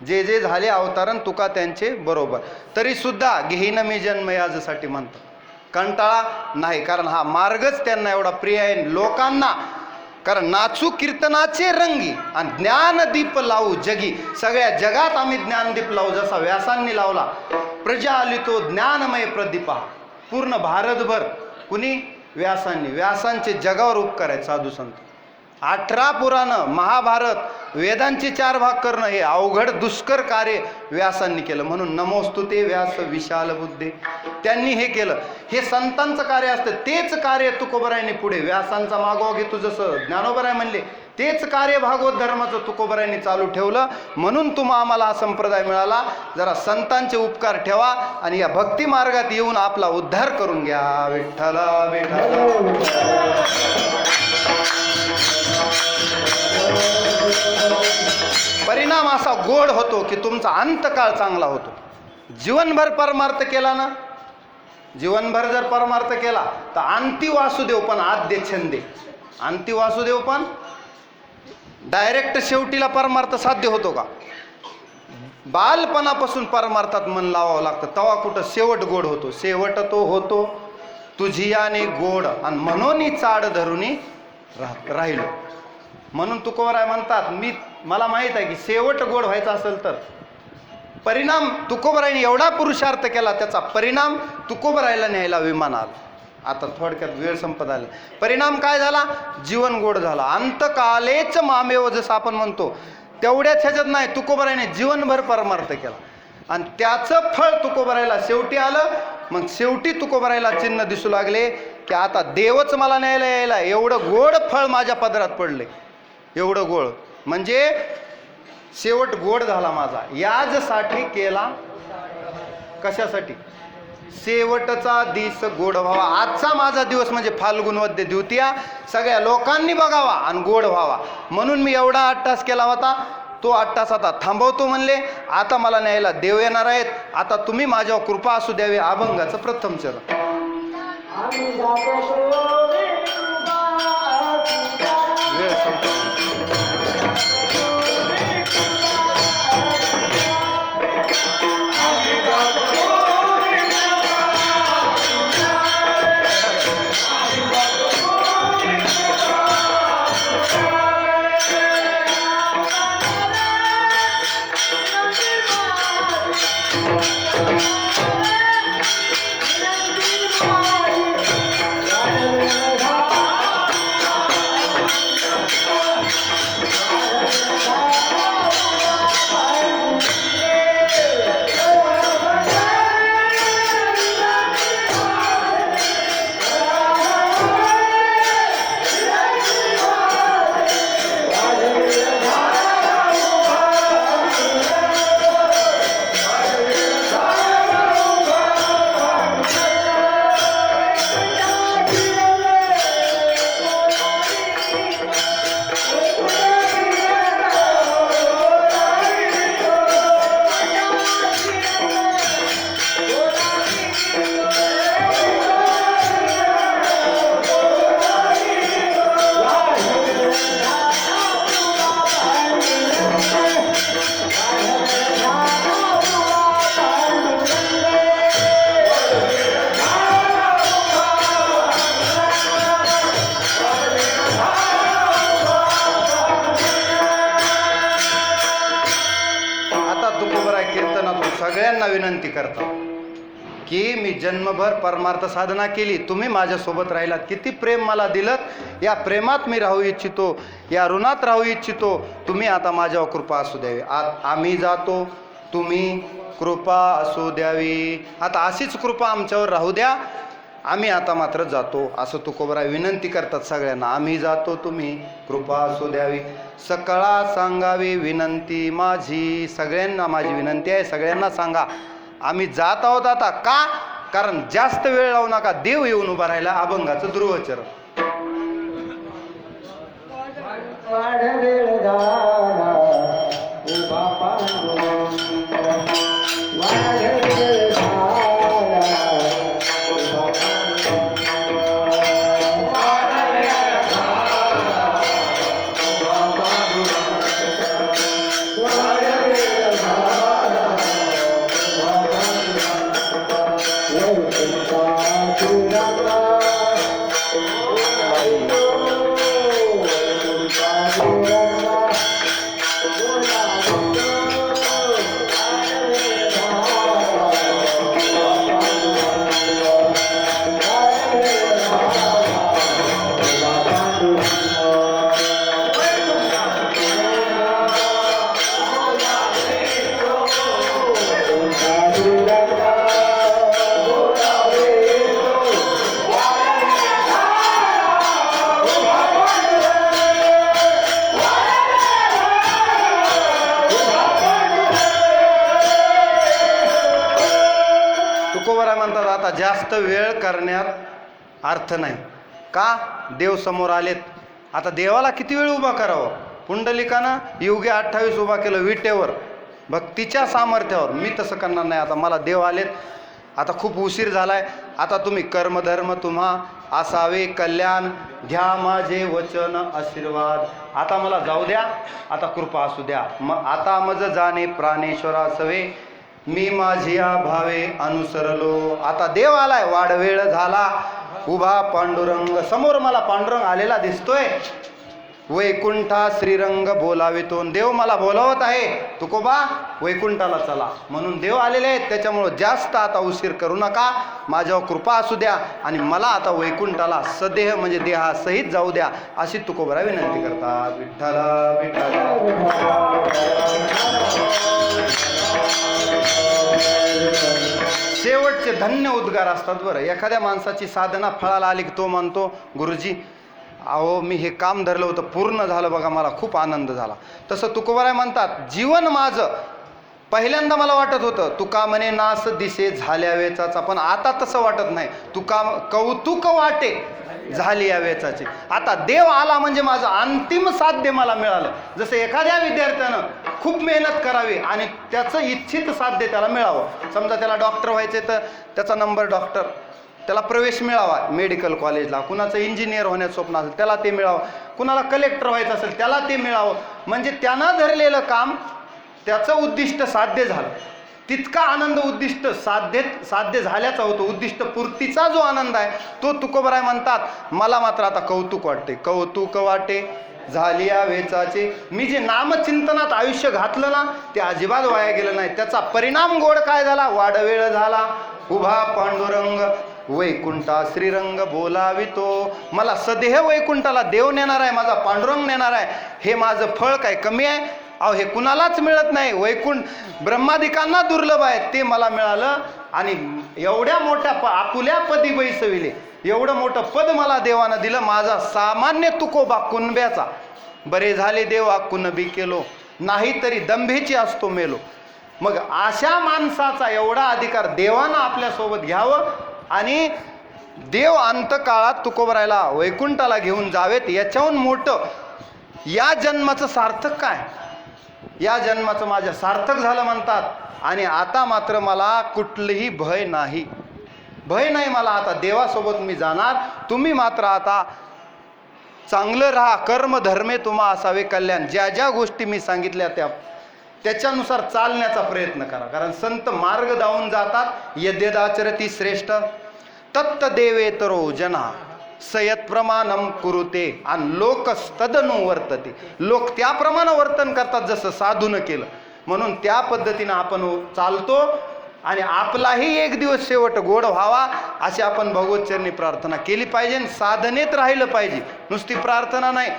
जे जे झाले अवतारण तुका त्यांचे बरोबर. तरी सुद्धा घेईन मी जन्म याजसाठी म्हणतात. कंटाळा नाही, कारण हा मार्गच त्यांना एवढा प्रिय आहे लोकांना. कारण नाचू कीर्तनाचे रंगी आणि ज्ञानदीप लावू जगी. सगळ्या जगात आम्ही ज्ञानदीप लावू, जसा व्यासांनी लावला. प्रजा आली तो ज्ञानमय प्रदीपा. पूर्ण भारतभर कुणी? व्यासांनी. व्यासांचे जगावर उपकार आहेत साधू संत. 18 पुराणं, महाभारत, वेदांचे 4 भाग करणं हे अवघड दुष्कर कार्य व्यासांनी केलं. म्हणून नमोस्तुते व्यास विशाल बुद्धे. त्यांनी हे केलं. हे संतांचं कार्य असतं. तेच कार्य तुकोबरायांनी पुढे व्यासांचा मागोवा घेतो, जसं ज्ञानोबराय म्हणले तेच कार्य भागवत धर्माचं तुकोबरायांनी चालू ठेवलं. म्हणून तुम्हा आम्हाला हा संप्रदाय मिळाला. जरा संतांचे उपकार ठेवा आणि या भक्ती मार्गात येऊन आपला उद्धार करून घ्या. विठ्ठला विठ्ठला. परिणाम असा गोड होतो की तुमचा अंतकाळ चांगला होतो. जीवनभर परमार्थ केला ना, जीवनभर जर परमार्थ केला तर अंती वासुदेव पण आद्य छंदे. अंती वासुदेव पण डायरेक्ट शेवटीला परमार्थ साध्य होतो का? बालपणापासून परमार्थात मन लावावं लागतं, तेव्हा कुठं शेवट गोड होतो. शेवट तो होतो तुझियाने गोड आणि म्हणून चाड धरुनी राहिलो. म्हणून तुकोबराय म्हणतात मला माहीत आहे की शेवट गोड व्हायचा असेल तर परिणाम तुकोबरायने एवढा पुरुषार्थ केला, त्याचा परिणाम तुकोबरायला न्यायला विमान आलं. आता थोडक्यात वेळ संपत आला. परिणाम काय झाला? जीवन गोड झाला. अंतकालेच मामेव जसं आपण म्हणतो तेवढ्याच ह्याच्यात नाही, तुकोबरायने जीवनभर परमार्थ केला आणि त्याचं फळ तुकोबरायला शेवटी आलं. मग शेवटी तुकोबरायला चिन्ह दिसू लागले की आता देवच मला न्यायला यायला. एवढं गोड फळ माझ्या पदरात पडले, एवढं गोड म्हणजे शेवट गोड झाला माझा. याजसाठी केला. कशासाठी? शेवटचा दिस गोड व्हावा. आजचा माझा दिवस म्हणजे फाल्गुन वद्य द्वितीया सगळ्या लोकांनी बघावा आणि गोड व्हावा म्हणून मी एवढा अट्टास केला होता. तो अट्टास आता थांबवतो म्हणले. आता मला न्यायला देव येणार आहेत. आता तुम्ही माझ्यावर कृपा असू द्यावी. अभंगाचं प्रथम चरण. वेळ संपला. तुकोबराय कीर्तनातून सगळ्यांना विनंती करतो की मी जन्मभर परमार्थ साधना केली, तुम्ही माझ्यासोबत राहिलात, किती प्रेम मला दिलं, या प्रेमात मी राहू इच्छितो, या ऋणात राहू इच्छितो, तुम्ही आता माझ्यावर कृपा असू द्यावी. आम्ही जातो, तुम्ही कृपा असू द्यावी. आता अशीच कृपा आमच्यावर राहू द्या, आम्ही आता मात्र जातो, असं तुकोबराय विनंती करतात सगळ्यांना. आम्ही जातो, तुम्ही कृपा असू द्यावी. सकळा सांगावी विनंती माझी, सगळ्यांना माझी विनंती आहे, सगळ्यांना सांगा आम्ही जात आहोत आता. का? कारण जास्त वेळ लावू नका, देव येऊन उभा राहिला. अभंगाचं ध्रुवचरण. तुकोबराय म्हणतात आता जास्त वेळ करण्यात अर्थ नाही. का? देव समोर आलेत, आता देवाला किती वेळ उभा करावं. पुंडलिकानं युगे 28 उभा केलं विटेवर, भक्तीच्या सामर्थ्यावर. मी तसं करणार नाही, आता मला देव आलेत, आता खूप उशीर झालाय, आता तुम्ही कर्मधर्म तुम्हा असावे कल्याण, घ्या माझे वचन आशीर्वाद, आता मला जाऊ द्या, आता कृपा असू द्या. आता मज जाणे प्राणेश्वरा सवे, मी माझिया भावे अनुसरलो. आता देव आलाय, वाडवेळ झाला, उभा पांडुरंग समोर, मला पांडुरंग आलेला दिसतोय. वैकुंठा श्रीरंग बोलावितो, देव मला बोलावत आहे, तुकोबा वैकुंठाला चला, म्हणून देव आलेले आहेत. त्याच्यामुळं जास्त आता उशीर करू नका, माझ्यावर कृपा असू द्या आणि मला आता वैकुंठाला सदेह म्हणजे देहासहित जाऊ द्या, अशी तुकोबराय विनंती करतात. विठ्ठला विठ्ठला. शेवटचे धन्य उद्गार असतात बरं. एखाद्या माणसाची साधना फळाला आली की तो म्हणतो, गुरुजी अहो मी हे काम धरलं होतं, पूर्ण झालं बघा, मला खूप आनंद झाला. तसं तुकोबराय म्हणतात, जीवन माझं पहिल्यांदा मला वाटत होतं, तुका म्हणे नास दिसे झाल्या वेचाचा, पण आता तसं वाटत नाही, तुका कौतुक वाटे झाली या वेचाची. आता देव आला म्हणजे माझं अंतिम साध्य मला मिळालं. जसं एखाद्या विद्यार्थ्यानं खूप मेहनत करावी आणि त्याचं इच्छित साध्य त्याला मिळावं. समजा त्याला डॉक्टर व्हायचे तर त्याचा नंबर डॉक्टर, त्याला प्रवेश मिळावा मेडिकल कॉलेजला, कुणाचं इंजिनियर होण्याचं स्वप्न असेल त्याला ते मिळावं, कुणाला कलेक्टर व्हायचं असेल त्याला ते मिळावं, म्हणजे त्यानं धरलेलं काम त्याचं उद्दिष्ट साध्य झालं. तितका आनंद उद्दिष्ट साध्य झाल्याचा होतो. उद्दिष्ट पूर्तीचा जो आनंद आहे तो तुकोबराय म्हणतात, मला मात्र आता कौतुक वाटते, कौतुक वाटे झाली या वेचाचे. मी जे नामचिंतनात आयुष्य घातलं ना ते अजिबात वाया गेलं नाही. त्याचा परिणाम गोड काय झाला, वाडवेळ झाला, उभा पांडुरंग वैकुंठा श्रीरंग बोलावितो. मला सदेह वैकुंठाला देव नेणार आहे, माझा पांडुरंग नेणार आहे. हे माझं फळ काय कमी आहे? अहो हे कुणालाच मिळत नाही. वैकुंठ ब्रह्मादिकांना दुर्लभ आहे, ते मला मिळालं. आणि एवढ्या मोठ्या आपुल्या पदी बैसविले, एवढं मोठं पद मला देवानं दिलं. माझा सामान्य तुकोबा कुणब्याचा, बरे झाले देवा कुणबी केलो, नाही तरी दंभेची असतो मेलो. मग अशा माणसाचा एवढा अधिकार देवानं आपल्यासोबत घ्यावं आणि देव अंतकाळात तुकोबरायला वैकुंठाला घेऊन जावेत, याच्याहून मोठं या जन्माचं सार्थक काय? या जन्माचं माझ्या सार्थक झालं म्हणतात. आणि आता मात्र मला कुठलंही भय नाही, भय नाही मला. आता देवासोबत मी जाणार, तुम्ही मात्र आता चांगलं राहा, कर्मधर्मे तुम्हा असावे कल्याण. ज्या ज्या गोष्टी मी सांगितल्या त्याच्यानुसार चालण्याचा प्रयत्न करा. कारण संत मार्ग दावून जातात, यद्यदाचरती श्रेष्ठ तत्त देवेतरो जना सयत प्रमाणम कुरुते आणि लोक तदनु वर्तते. लोक त्याप्रमाणे वर्तन करतात जसं साधून केलं. म्हणून त्या पद्धतीनं आपण चालतो आणि आपलाही एक दिवस शेवट गोड व्हावा अशी आपण भगवतचरणी प्रार्थना केली पाहिजे. साधनेत राहिलं पाहिजे, नुसती प्रार्थना नाही.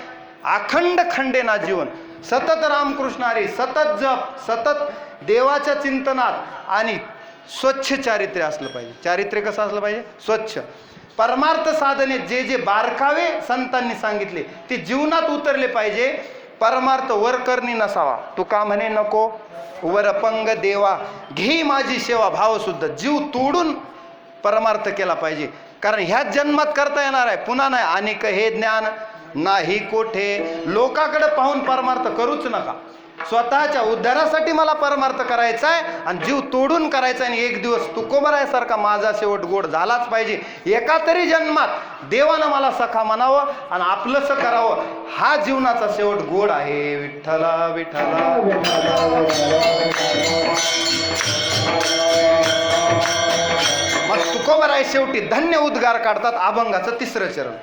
अखंड खंडेना जीवन, सतत रामकृष्ण हरी, सतत जप, सतत देवाच्या चिंतनात आणि स्वच्छ चारित्र्य असलं पाहिजे. चारित्र्य कसं असलं पाहिजे? स्वच्छ. परमार्थ साधनेत जे जे बारकावे संतांनी सांगितले ते जीवनात उतरले पाहिजे. परमार्थ वर करणी नसावा. तुका म्हणे नको वरपंग देवा, घे माझी सेवा भावशुद्ध. जीव तोडून परमार्थ केला पाहिजे, कारण ह्याच जन्मात करता येणार आहे, पुन्हा नाही. अनेक हे ज्ञान नाही कोठे. लोकाकडे पाहून परमार्थ करूच नका. स्वतःच्या उद्धारासाठी मला परमार्थ करायचा आहे आणि जीव तोडून करायचा आहे. आणि एक दिवस तुकोबरायासारखा माझा शेवट गोड झालाच पाहिजे. एका तरी जन्मात देवानं मला सखा म्हणावं आणि आपलंसं करावं, हा जीवनाचा शेवट गोड आहे. विठ्ठला विठ्ठला मग तुकोबराय शेवटी धन्य उद्गार काढतात. अभंगाचं तिसरं चरण.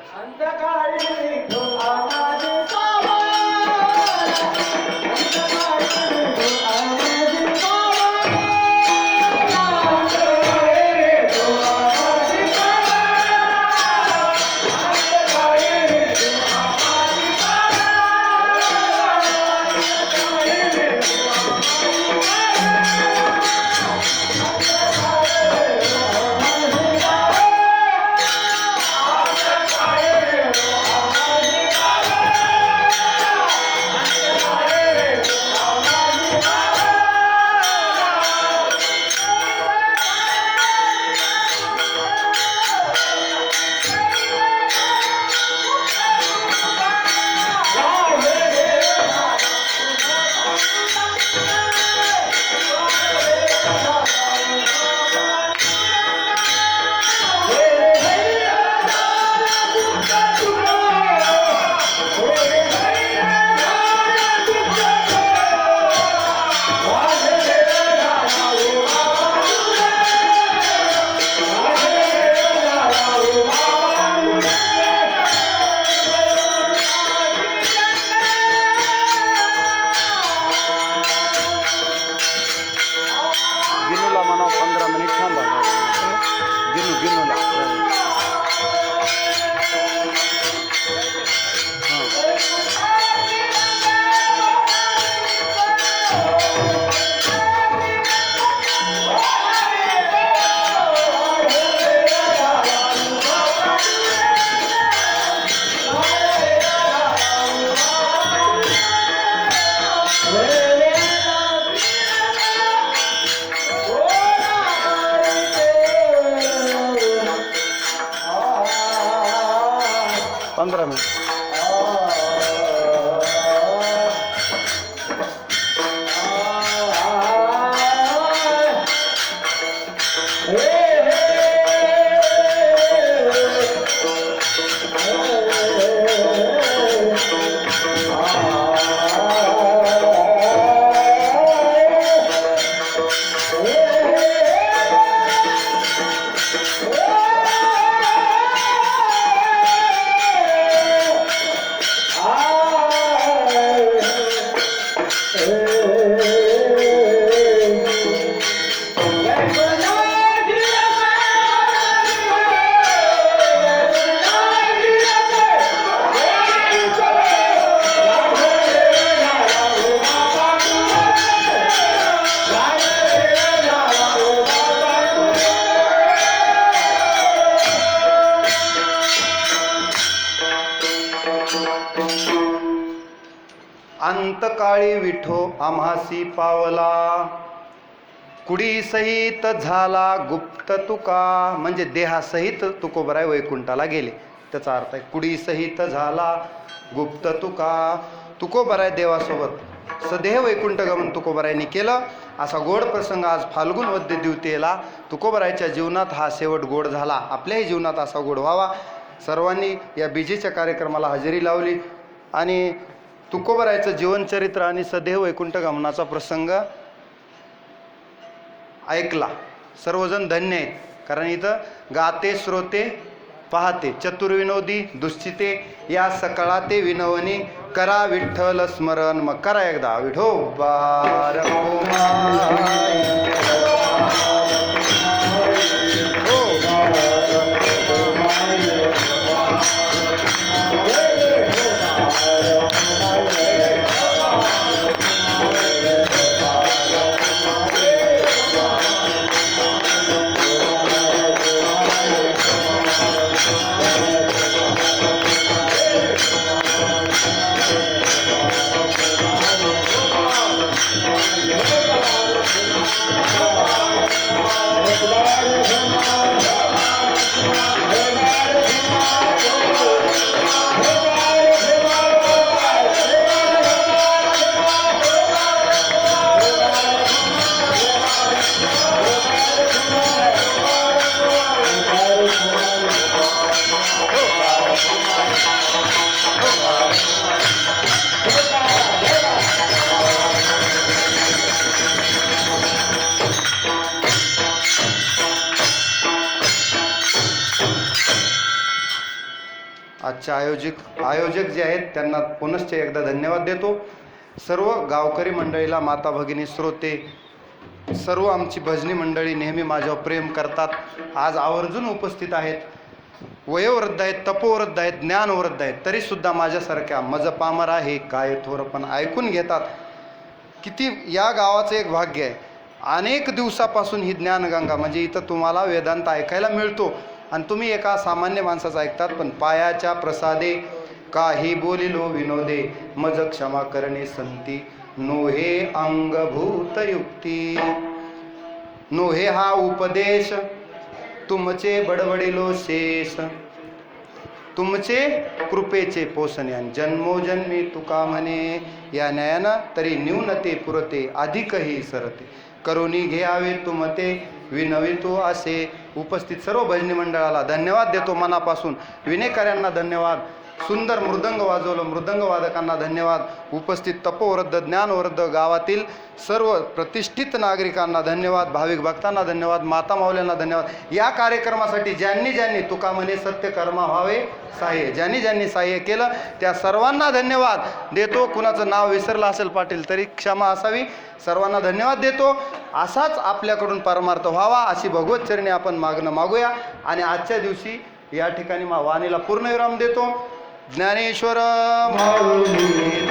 अंतकाळी विठो आम्हासी पावला, कुडी सहित झाला गुप्त तुका. म्हणजे देहासहित तुकोबराय वैकुंठाला गेले, त्याचा अर्थ आहे कुडी सहित झाला गुप्त तुका. तुकोबराय देवासोबत सदेह वैकुंठ गमन तुकोबरायांनी केलं. असा गोड प्रसंग आज फाल्गुन वद्य द्वितीयेला तुकोबरायच्या जीवनात हा शेवट गोड झाला. आपल्याही जीवनात असा गोड व्हावा. सर्वांनी या बीजेच्या कार्यक्रमाला हजेरी लावली आणि तुकोबरायचं जीवनचरित्र आणि सदेह वैकुंठ गमनाचा प्रसंग ऐकला. सर्वजण धन्य आहेत, कारण इथं गाते श्रोते पाहते चतुर्विनोदी दुश्चिते या सकळा ते विनवणी करा विठ्ठल स्मरण. मग करा एकदा विठोबार आजचे आयोजक जे आहेत त्यांना पुनश्च एकदा धन्यवाद देतो. सर्व गावकरी मंडळीला, माता भगिनी, श्रोते, सर्व आमची भजनी मंडळी नेहमी माझ्यावर प्रेम करतात, आज आवर्जून उपस्थित आहेत. वयोवृद्ध आहेत, तपोवृद्ध आहेत, ज्ञानवृद्ध आहेत, तरीसुद्धा माझ्यासारख्या मज पामर आहे काय थोरपण ऐकून घेतात. किती या गावाचं एक भाग्य आहे. अनेक दिवसापासून ही ज्ञानगंगा म्हणजे इथं तुम्हाला वेदांत ऐकायला मिळतो आणि तुम्ही एका सामान्य माणसाचं ऐकतात. पण पायाच्या प्रसादे काही बोलिलो विनोदे, मज क्षमा करणे संती, नोहे अंगभूत युक्ती. नोहे हा उपदेश तुमचे बडबडिलो शेष, तुमचे कृपेचे पोषणे, आणि जन्मोजन्मी तुका म्हणे, या न्यायानं तरी न्यूनते पुरते अधिकही सरते, करुणी घ्यावे तुमते विनवितो असे. उपस्थित सर्व भजनी मंडळाला धन्यवाद देतो मनापासून. विनेकऱ्यांना धन्यवाद. सुंदर मृदंग वाजवलं, मृदंग वादकांना धन्यवाद. उपस्थित तपोवृद्ध, ज्ञानवृद्ध, गावातील सर्व प्रतिष्ठित नागरिकांना धन्यवाद. भाविक भक्तांना धन्यवाद. माता माऊल्यांना धन्यवाद. या कार्यक्रमासाठी ज्यांनी तुका म्हणे सत्य कर्मा व्हावे सहाय्य, ज्यांनी सहाय्य केलं त्या सर्वांना धन्यवाद देतो. कुणाचं नाव विसरलं असेल पाटील तरी क्षमा असावी. सर्वांना धन्यवाद देतो. असाच आपल्याकडून परमार्थ व्हावा अशी भगवत चरणी आपण मागूया. आणि आजच्या दिवशी या ठिकाणी वाणीला पूर्णविराम देतो. ज्ञानेश्वर माऊली